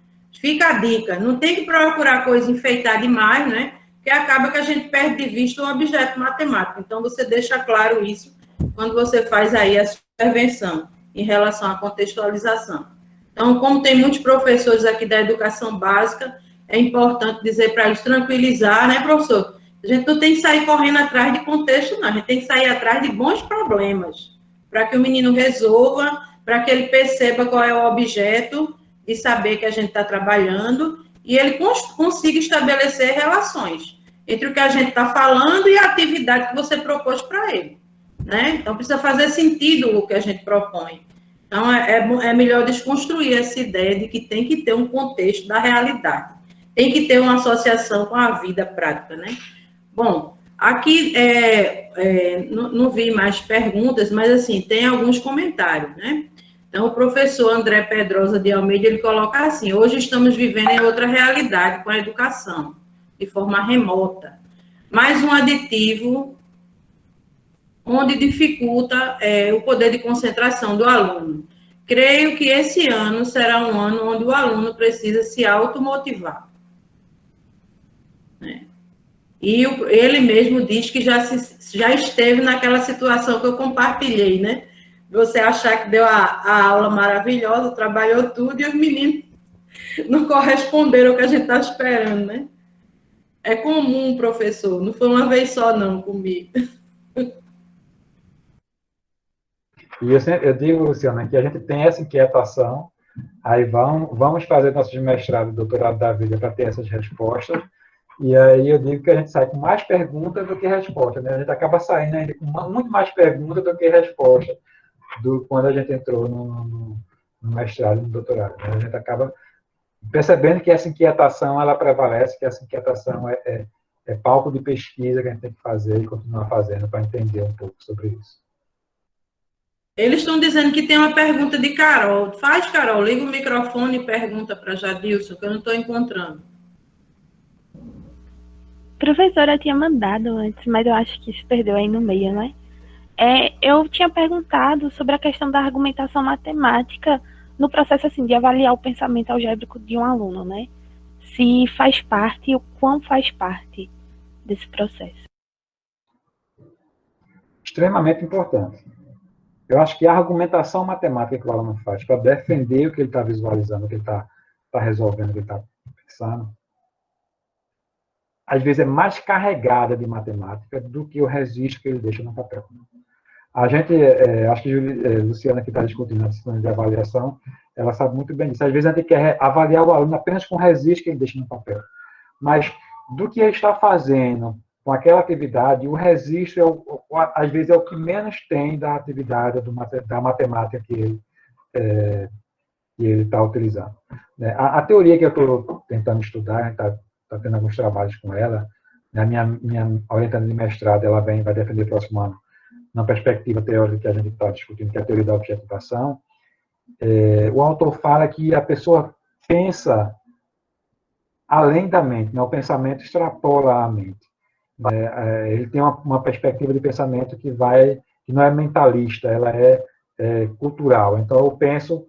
Fica a dica, não tem que procurar coisa enfeitar demais, né? Porque acaba que a gente perde de vista o objeto matemático. Então, você deixa claro isso quando você faz aí a sua intervenção em relação à contextualização. Então, como tem muitos professores aqui da educação básica, é importante dizer para eles tranquilizar, né, professor? A gente não tem que sair correndo atrás de contexto, não. A gente tem que sair atrás de bons problemas, para que o menino resolva, para que ele perceba qual é o objeto de saber que a gente está trabalhando e ele consiga estabelecer relações entre o que a gente está falando e a atividade que você propôs para ele. Né? Então, precisa fazer sentido o que a gente propõe. Então, é melhor desconstruir essa ideia de que tem que ter um contexto da realidade. Tem que ter uma associação com a vida prática, né? Bom, aqui não vi mais perguntas, mas, assim, tem alguns comentários, né? Então, o professor André Pedrosa de Almeida, ele coloca assim: hoje estamos vivendo em outra realidade com a educação, de forma remota. Mais um aditivo onde dificulta o poder de concentração do aluno. Creio que esse ano será um ano onde o aluno precisa se automotivar. Né? E ele mesmo diz que já esteve naquela situação que eu compartilhei, né? Você achar que deu a aula maravilhosa, trabalhou tudo, e os meninos não corresponderam ao que a gente está esperando, né? É comum, professor, não foi uma vez só, não, comigo. E eu digo, Luciana, que a gente tem essa inquietação, aí vamos fazer nossos mestrado e doutorado da vida para ter essas respostas, e aí eu digo que a gente sai com mais perguntas do que respostas, né? A gente acaba saindo ainda com muito mais perguntas do que respostas quando a gente entrou no mestrado e no doutorado. Né? A gente acaba percebendo que essa inquietação, ela prevalece, que essa inquietação é palco de pesquisa que a gente tem que fazer e continuar fazendo para entender um pouco sobre isso. Eles estão dizendo que tem uma pergunta de Carol. Faz, Carol, liga o microfone e pergunta para Jadilson, que eu não estou encontrando. Professora, eu tinha mandado antes, mas eu acho que se perdeu aí no meio, né? Eu tinha perguntado sobre a questão da argumentação matemática no processo assim, de avaliar o pensamento algébrico de um aluno, né? Se faz parte e o quão faz parte. desse processo? Extremamente importante. Eu acho que a argumentação matemática que o aluno faz para defender o que ele está visualizando, o que ele está resolvendo, o que ele está pensando, às vezes é mais carregada de matemática do que o registro que ele deixa no papel. A gente, acho que a Luciana, que está discutindo a questão de avaliação, ela sabe muito bem disso. Às vezes a gente quer avaliar o aluno apenas com o registro que ele deixa no papel. Mas do que ele está fazendo com aquela atividade, o registro, às vezes, é o que menos tem da atividade da matemática que ele está utilizando. A teoria que eu estou tentando estudar, a gente está tendo alguns trabalhos com ela, a minha orientanda de mestrado, ela vai defender o próximo ano, na perspectiva teórica que a gente está discutindo, que é a teoria da objetivação. O autor fala que a pessoa pensa além da mente, né? O pensamento extrapola a mente. Ele tem uma perspectiva de pensamento que não é mentalista, ela é cultural. Então, eu penso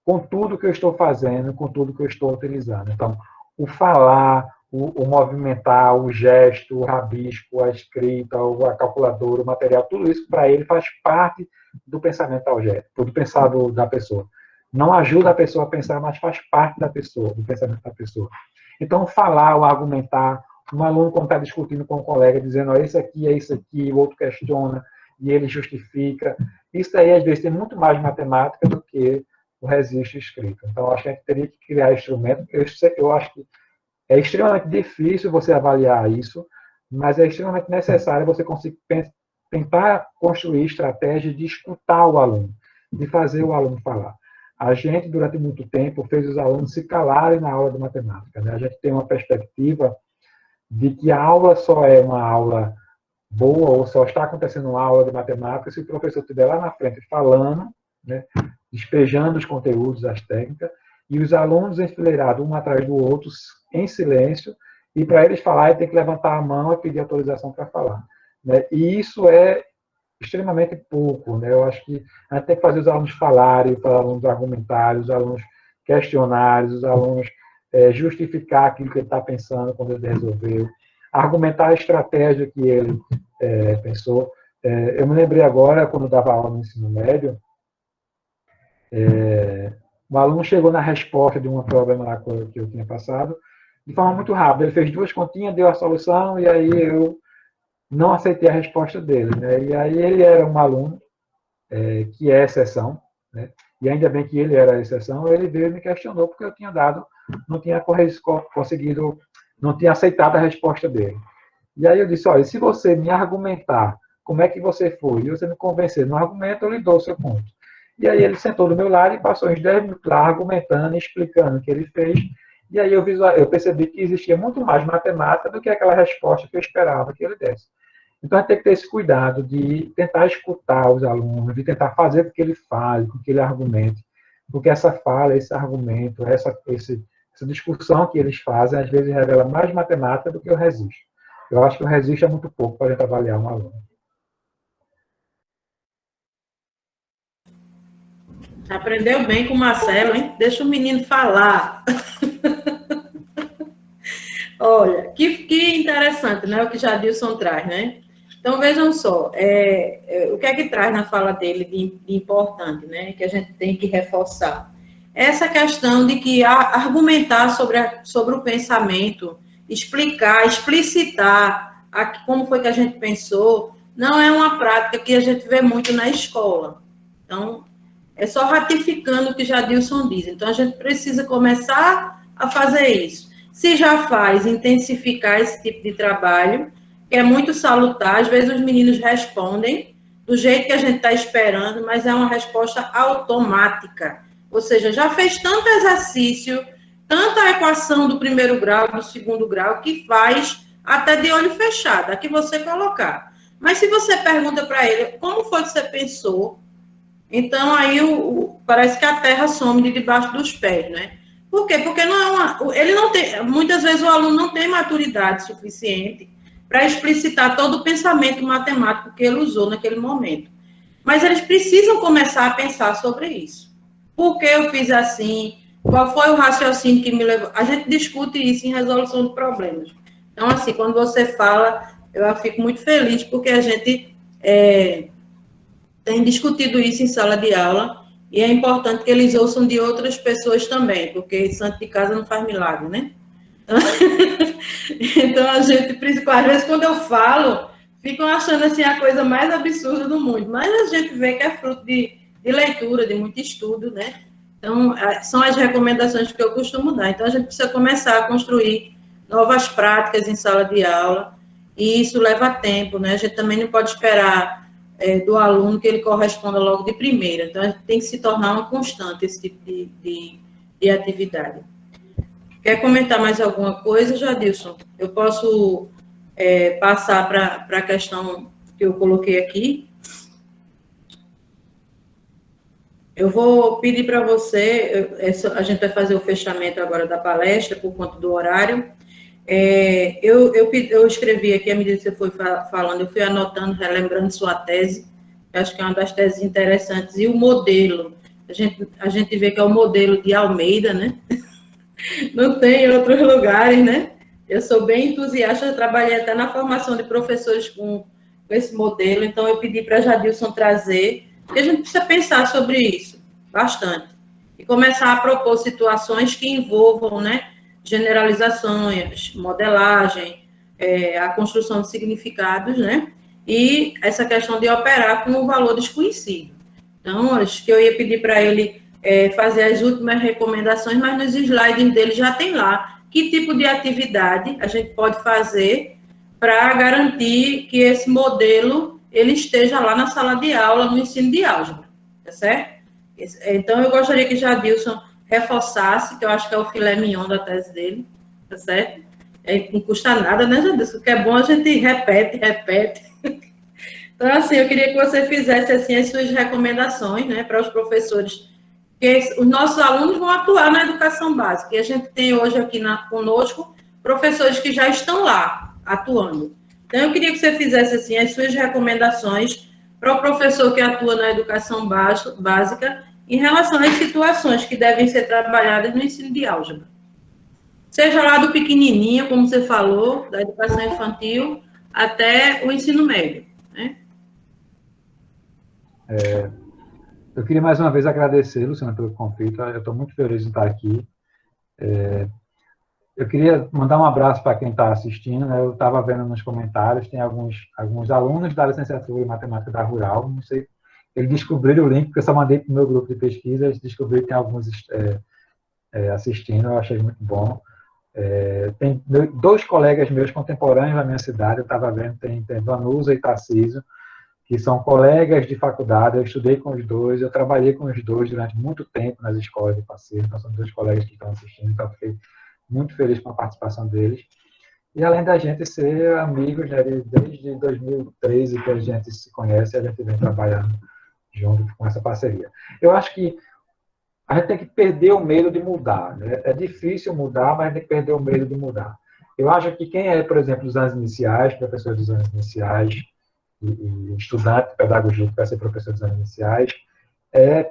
com tudo que eu estou fazendo, com tudo que eu estou utilizando. Então, o falar, o movimentar, o gesto, o rabisco, a escrita, a calculadora, o material, tudo isso para ele faz parte do pensamento algébrico, do pensado da pessoa. Não ajuda a pessoa a pensar, mas faz parte da pessoa, do pensamento da pessoa. Então, falar, o argumentar, um aluno quando está discutindo com um colega, dizendo, ó, isso aqui é isso aqui, o outro questiona, e ele justifica. Isso aí, às vezes, tem muito mais matemática do que o registro escrito. Então, acho que a gente teria que criar instrumentos. Eu acho que é extremamente difícil você avaliar isso, mas é extremamente necessário você conseguir tentar construir estratégias de escutar o aluno, de fazer o aluno falar. A gente, durante muito tempo, fez os alunos se calarem na aula de matemática, né? A gente tem uma perspectiva de que a aula só é uma aula boa ou só está acontecendo uma aula de matemática se o professor estiver lá na frente falando, né, despejando os conteúdos, as técnicas, e os alunos enfileirados um atrás do outro, em silêncio, e para eles falarem tem que levantar a mão e pedir autorização para falar. Né? E isso é extremamente pouco. Né? Eu acho que a gente tem que fazer os alunos falarem, os alunos argumentarem, os alunos questionarem, os alunos justificar aquilo que ele está pensando quando ele resolveu, argumentar a estratégia que ele pensou. Eu me lembrei agora, quando eu dava aula no ensino médio, um aluno chegou na resposta de um problema lá que eu tinha passado, de forma muito rápida. Ele fez 2 continhas, deu a solução, e aí eu não aceitei a resposta dele. Né? E aí ele era um aluno que é exceção, né? E ainda bem que ele era exceção, ele veio e me questionou, porque eu tinha não tinha conseguido, não tinha aceitado a resposta dele. E aí eu disse, olha, se você me argumentar como é que você foi, e você me convencer no argumento, eu lhe dou o seu ponto. E aí ele sentou do meu lado e passou uns 10 minutos lá argumentando, explicando o que ele fez. E aí eu percebi que existia muito mais matemática do que aquela resposta que eu esperava que ele desse. Então, a gente tem que ter esse cuidado de tentar escutar os alunos, de tentar fazer com que ele fale, com que ele argumente, porque essa fala, esse argumento, essa discussão que eles fazem, às vezes revela mais matemática do que o registro. Eu acho que o registro é muito pouco para a gente avaliar um aluno. Aprendeu bem com o Marcelo, hein? Deixa o menino falar. Olha, que interessante, né? O que Jadilson traz, né? Então, vejam só, o que é que traz na fala dele de importante, né? Que a gente tem que reforçar. Essa questão de que argumentar sobre o pensamento, explicitar como foi que a gente pensou, não é uma prática que a gente vê muito na escola. Então, é só ratificando o que Jadilson diz. Então, a gente precisa começar a fazer isso. Se já faz, intensificar esse tipo de trabalho, que é muito salutar. Às vezes, os meninos respondem do jeito que a gente está esperando, mas é uma resposta automática. Ou seja, já fez tanto exercício, tanta equação do primeiro grau, do segundo grau, que faz até de olho fechado, a que você colocar. Mas se você pergunta para ele, como foi que você pensou? Então, aí parece que a terra some de debaixo dos pés, né? Por quê? Porque ele não tem, muitas vezes o aluno não tem maturidade suficiente para explicitar todo o pensamento matemático que ele usou naquele momento. Mas eles precisam começar a pensar sobre isso. Por que eu fiz assim? Qual foi o raciocínio que me levou? A gente discute isso em resolução de problemas. Então, assim, quando você fala, eu fico muito feliz, porque a gente tem discutido isso em sala de aula, e é importante que eles ouçam de outras pessoas também, porque santo de casa não faz milagre, né? Então, a gente, às vezes, quando eu falo, ficam achando assim a coisa mais absurda do mundo, mas a gente vê que é fruto de leitura, de muito estudo, né? Então, são as recomendações que eu costumo dar. Então, a gente precisa começar a construir novas práticas em sala de aula, e isso leva tempo, né? A gente também não pode esperar do aluno que ele corresponda logo de primeira. Então, a gente tem que se tornar uma constante esse tipo de atividade. Quer comentar mais alguma coisa, Jadilson? Eu posso passar para a questão que eu coloquei aqui. Eu vou pedir para você, a gente vai fazer o fechamento agora da palestra, por conta do horário. Eu escrevi aqui, à medida que você foi falando, eu fui anotando, relembrando sua tese, acho que é uma das teses interessantes, e o modelo, a gente vê que é o modelo de Almeida, né? Não tem em outros lugares, né? Eu sou bem entusiasta, eu trabalhei até na formação de professores com esse modelo, então eu pedi para a Jadilson trazer, porque a gente precisa pensar sobre isso, bastante, e começar a propor situações que envolvam, né, generalizações, modelagem, a construção de significados, né, e essa questão de operar com o valor desconhecido. Então, acho que eu ia pedir para ele fazer as últimas recomendações, mas nos slides dele já tem lá que tipo de atividade a gente pode fazer para garantir que esse modelo ele esteja lá na sala de aula, no ensino de álgebra, tá certo? Então, eu gostaria que Jadilson reforçasse, que eu acho que é o filé mignon da tese dele, tá certo? Não custa nada, né, Jadilson? O que é bom a gente repete. Então, assim, eu queria que você fizesse, assim, as suas recomendações, né, para os professores, porque os nossos alunos vão atuar na educação básica, e a gente tem hoje aqui conosco professores que já estão lá, atuando. Então, eu queria que você fizesse, assim, as suas recomendações para o professor que atua na educação básica em relação às situações que devem ser trabalhadas no ensino de álgebra. Seja lá do pequenininho, como você falou, da educação infantil, até o ensino médio, né? Eu queria mais uma vez agradecer, Luciana, pelo convite. Eu estou muito feliz de estar aqui. Eu queria mandar um abraço para quem está assistindo, né? Eu estava vendo nos comentários, tem alguns alunos da licenciatura em matemática da Rural, não sei, eles descobriram o link, porque eu só mandei para o meu grupo de pesquisa, eles descobriram que tem alguns assistindo, eu achei muito bom. Tem dois colegas meus contemporâneos na minha cidade, eu estava vendo, tem Vanusa e Tarcísio, que são colegas de faculdade, eu estudei com os dois, eu trabalhei com os dois durante muito tempo nas escolas de passeio, então são dois colegas que estão assistindo, então fiquei muito feliz com a participação deles. E além da gente ser amigos, né, desde 2013 que a gente se conhece, a gente vem trabalhando junto com essa parceria. Eu acho que a gente tem que perder o medo de mudar, né? É difícil mudar, mas a gente tem que perder o medo de mudar. Eu acho que quem é, por exemplo, dos anos iniciais, professor dos anos iniciais, e estudante de pedagogia que vai ser professor dos anos iniciais,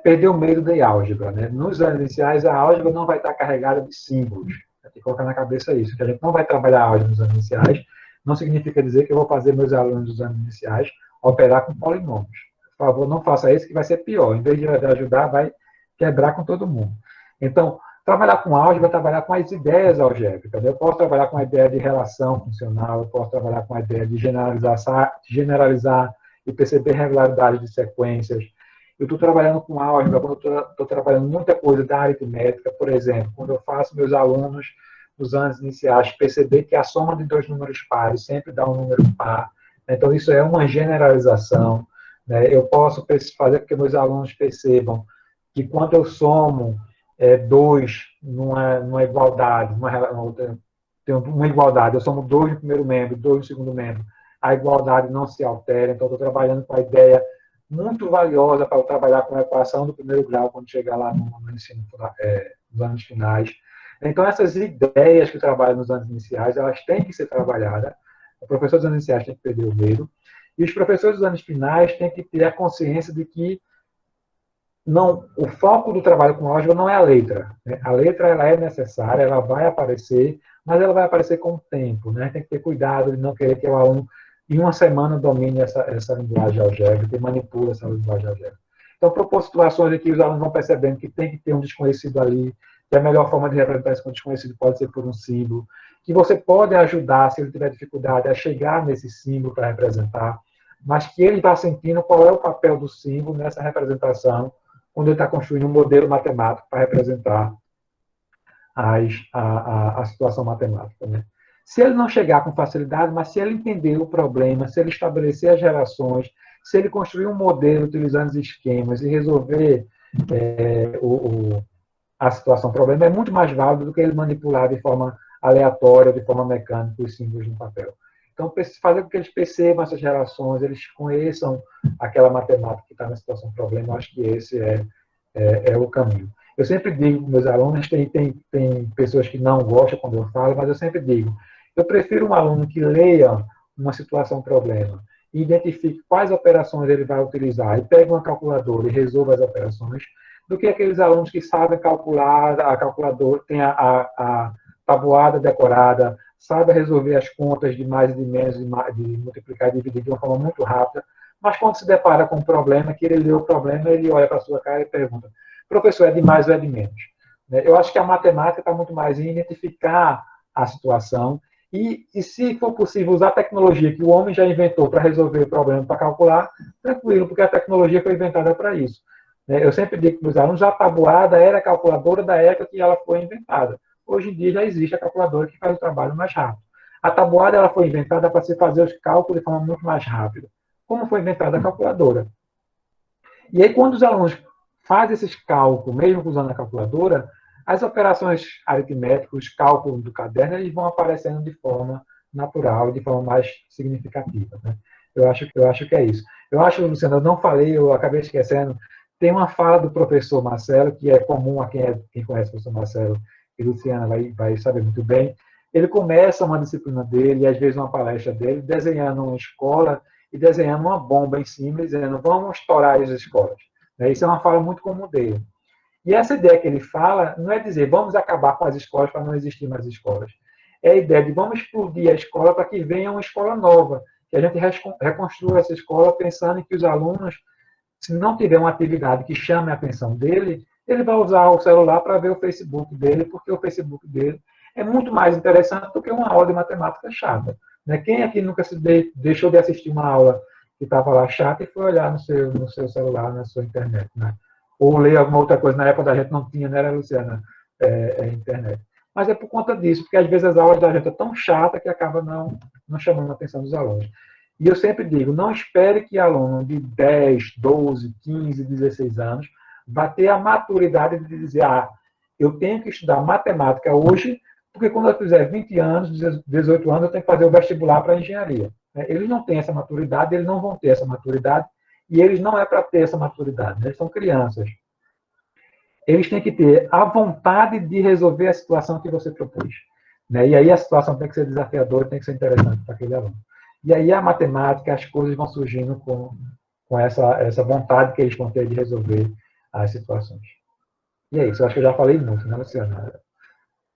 perder o medo da álgebra, né? Nos anos iniciais, a álgebra não vai estar carregada de símbolos. Tem que colocar na cabeça isso, que a gente não vai trabalhar a álgebra nos anos iniciais, não significa dizer que eu vou fazer meus alunos dos anos iniciais operar com polinômios. Por favor, não faça isso, que vai ser pior. Em vez de ajudar, vai quebrar com todo mundo. Então, trabalhar com álgebra é trabalhar com as ideias algébricas. Eu posso trabalhar com a ideia de relação funcional, eu posso trabalhar com a ideia de generalizar e perceber regularidades de sequências. Eu estou trabalhando com álgebra, quando eu estou trabalhando muita coisa da aritmética, por exemplo, quando eu faço meus alunos nos anos iniciais perceber que a soma de dois números pares sempre dá um número par. Então, isso é uma generalização. Né? Eu posso fazer com que meus alunos percebam que quando eu somo dois numa igualdade, tem uma igualdade, eu somo 2 no primeiro membro, 2 no segundo membro, a igualdade não se altera, então eu estou trabalhando com a ideia muito valiosa para eu trabalhar com a equação do primeiro grau quando chegar lá no ensino, nos anos finais. Então, essas ideias que trabalham nos anos iniciais, elas têm que ser trabalhadas. O professor dos anos iniciais tem que perder o medo, e os professores dos anos finais têm que ter a consciência de que não, o foco do trabalho com álgebra não é a letra. Né? A letra ela é necessária, ela vai aparecer, mas ela vai aparecer com o tempo. Né? Tem que ter cuidado de não querer que o aluno, em uma semana, domine essa linguagem algébrica e manipule essa linguagem algébrica. Então, propor situações em que os alunos vão percebendo que tem que ter um desconhecido ali, que a melhor forma de representar esse desconhecido pode ser por um símbolo, que você pode ajudar, se ele tiver dificuldade, a chegar nesse símbolo para representar, mas que ele está sentindo qual é o papel do símbolo nessa representação, quando ele está construindo um modelo matemático para representar a situação matemática. Né? Se ele não chegar com facilidade, mas se ele entender o problema, se ele estabelecer as relações, se ele construir um modelo utilizando os esquemas e resolver a situação, o problema, é muito mais válido do que ele manipular de forma aleatória, de forma mecânica, os símbolos no papel. Então, fazer com que eles percebam essas relações, eles conheçam aquela matemática que está na situação do problema, eu acho que esse é o caminho. Eu sempre digo para meus alunos, tem pessoas que não gostam quando eu falo, mas eu sempre digo, eu prefiro um aluno que leia uma situação, um problema, e identifique quais operações ele vai utilizar, e pegue uma calculadora e resolva as operações, do que aqueles alunos que sabem calcular, a calculadora tem a tabuada decorada, sabe resolver as contas de mais e de menos, de multiplicar e dividir de uma forma muito rápida, mas quando se depara com um problema, que ele lê o problema, ele olha para a sua cara e pergunta, professor, é de mais ou é de menos? Eu acho que a matemática está muito mais em identificar a situação e, se for possível, usar a tecnologia que o homem já inventou para resolver o problema, para calcular, tranquilo, porque a tecnologia foi inventada para isso. Eu sempre digo para os alunos, já a tabuada era a calculadora da época que ela foi inventada. Hoje em dia já existe a calculadora que faz o trabalho mais rápido. A tabuada ela foi inventada para se fazer os cálculos de forma muito mais rápida. Como foi inventada a calculadora? E aí, quando os alunos fazem esses cálculos, mesmo usando a calculadora, as operações aritméticas, os cálculos do caderno, eles vão aparecendo de forma natural, de forma mais significativa. Né? Eu acho que é isso. Eu acho, Luciano, eu não falei, eu acabei esquecendo, tem uma fala do professor Marcelo, que é comum a quem conhece o professor Marcelo, e Luciana vai saber muito bem. Ele começa uma disciplina dele, às vezes uma palestra dele, desenhando uma escola e desenhando uma bomba em cima, dizendo, vamos estourar as escolas. Isso é uma fala muito comum dele. E essa ideia que ele fala não é dizer, vamos acabar com as escolas para não existir mais escolas. É a ideia de vamos explodir a escola para que venha uma escola nova, que a gente reconstrua essa escola pensando em que os alunos, se não tiver uma atividade que chame a atenção dele, ele vai usar o celular para ver o Facebook dele, porque o Facebook dele é muito mais interessante do que uma aula de matemática chata. Quem aqui nunca deixou de assistir uma aula que estava lá chata e foi olhar no seu celular, na sua internet? Ou ler alguma outra coisa, na época da gente não tinha, né, era, Luciana? Internet. Mas é por conta disso, porque às vezes as aulas da gente é tão chata que acaba não chamando a atenção dos alunos. E eu sempre digo, não espere que aluno de 10, 12, 15, 16 anos vá ter a maturidade de dizer, eu tenho que estudar matemática hoje, porque quando eu fizer 20 anos, 18 anos, eu tenho que fazer o vestibular para engenharia. Eles não têm essa maturidade, eles não vão ter essa maturidade, e eles não é para ter essa maturidade, eles são crianças. Eles têm que ter a vontade de resolver a situação que você propôs. E aí a situação tem que ser desafiadora, tem que ser interessante para aquele aluno. E aí a matemática, as coisas vão surgindo com essa vontade que eles vão ter de resolver as situações. E é isso, eu acho que eu já falei muito, né, Luciana?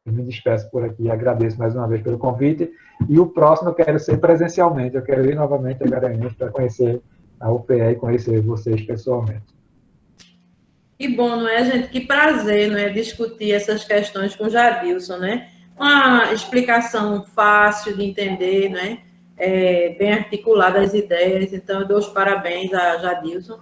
Eu me despeço por aqui, agradeço mais uma vez pelo convite, e o próximo eu quero ser presencialmente, eu quero ir novamente a Garanhuns para conhecer a UPE e conhecer vocês pessoalmente. Que bom, não é, gente? Que prazer, não é, discutir essas questões com o Jadilson, né? Uma explicação fácil de entender, né? Bem articulada as ideias, então eu dou os parabéns a Jadilson,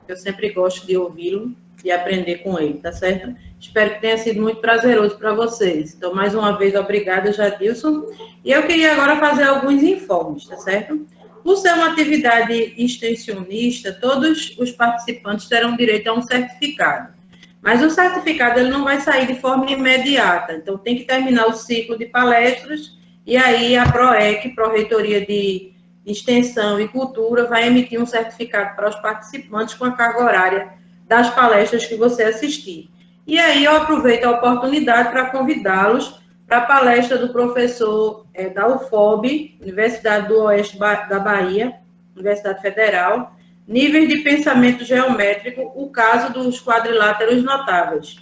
eu sempre gosto de ouvi-lo e aprender com ele, tá certo? Espero que tenha sido muito prazeroso para vocês. Então, mais uma vez, obrigada, Jadilson. E eu queria agora fazer alguns informes, tá certo? Por ser uma atividade extensionista, todos os participantes terão direito a um certificado. Mas o certificado ele não vai sair de forma imediata, então tem que terminar o ciclo de palestras e aí a PROEC, Pró-Reitoria de Extensão e Cultura, vai emitir um certificado para os participantes com a carga horária das palestras que você assistir. E aí eu aproveito a oportunidade para convidá-los para a palestra do professor da UFOB, Universidade do Oeste da Bahia, Universidade Federal, Níveis de pensamento geométrico, o caso dos quadriláteros notáveis.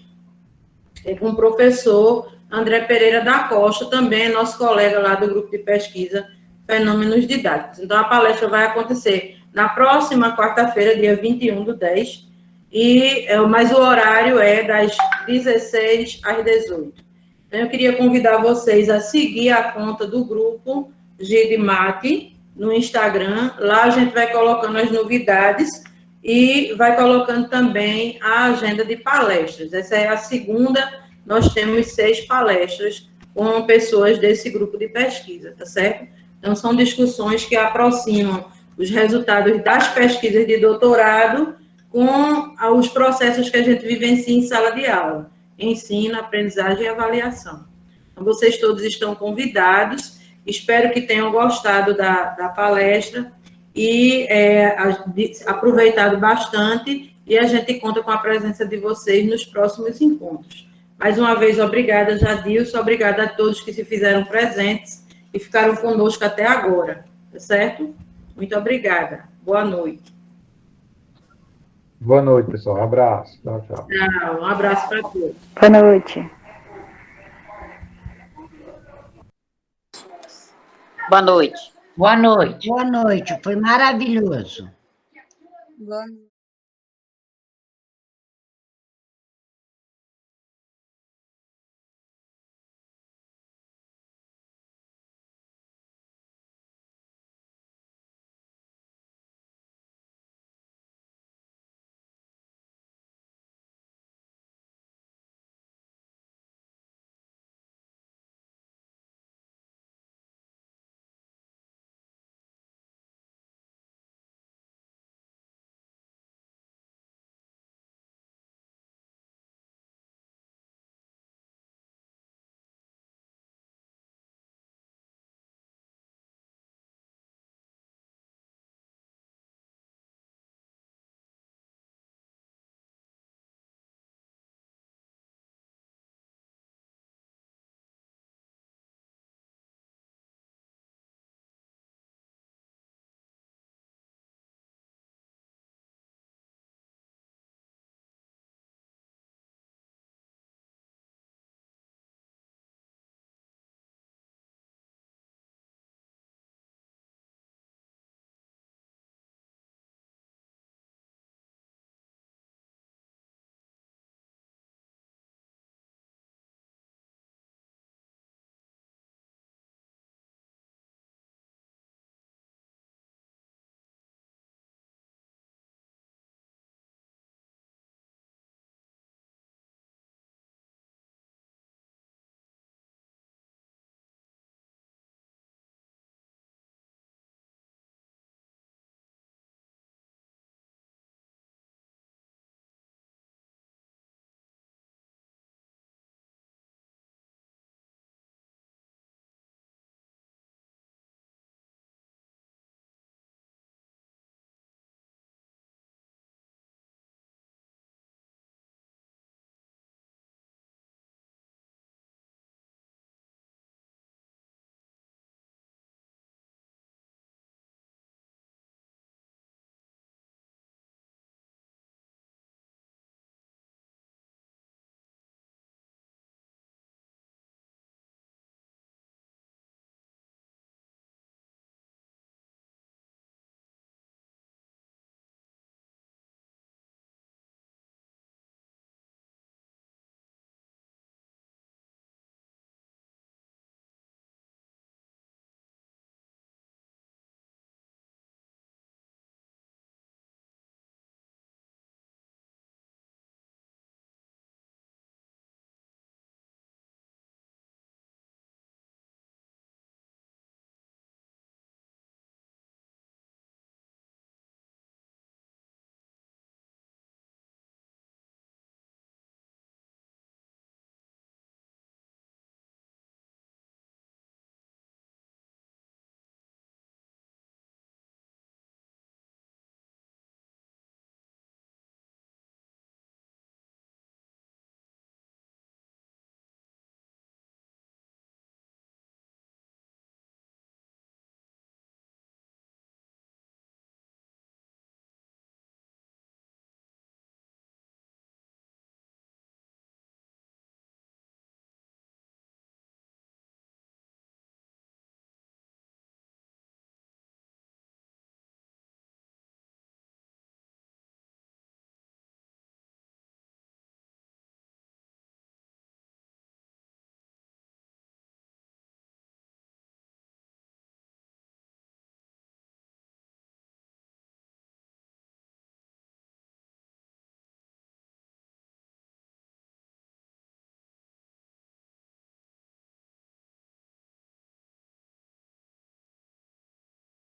É com o professor André Pereira da Costa, também nosso colega lá do grupo de pesquisa Fenômenos Didáticos. Então, a palestra vai acontecer na próxima quarta-feira, dia 21/10, mas o horário é das 16 às 18. Então, eu queria convidar vocês a seguir a conta do grupo GIDMAT no Instagram. Lá a gente vai colocando as novidades e vai colocando também a agenda de palestras. Essa é a segunda, nós temos 6 palestras com pessoas desse grupo de pesquisa, tá certo? Então, são discussões que aproximam os resultados das pesquisas de doutorado com os processos que a gente vivencia em sala de aula, ensino, aprendizagem e avaliação. Então, vocês todos estão convidados, espero que tenham gostado da palestra e aproveitado bastante, e a gente conta com a presença de vocês nos próximos encontros. Mais uma vez, obrigada, Jadilson, obrigada a todos que se fizeram presentes e ficaram conosco até agora, tá certo? Muito obrigada. Boa noite. Boa noite, pessoal. Um abraço. Tchau, tchau. Tchau. Um abraço para todos. Boa noite. Boa noite. Boa noite. Boa noite, foi maravilhoso. Boa noite.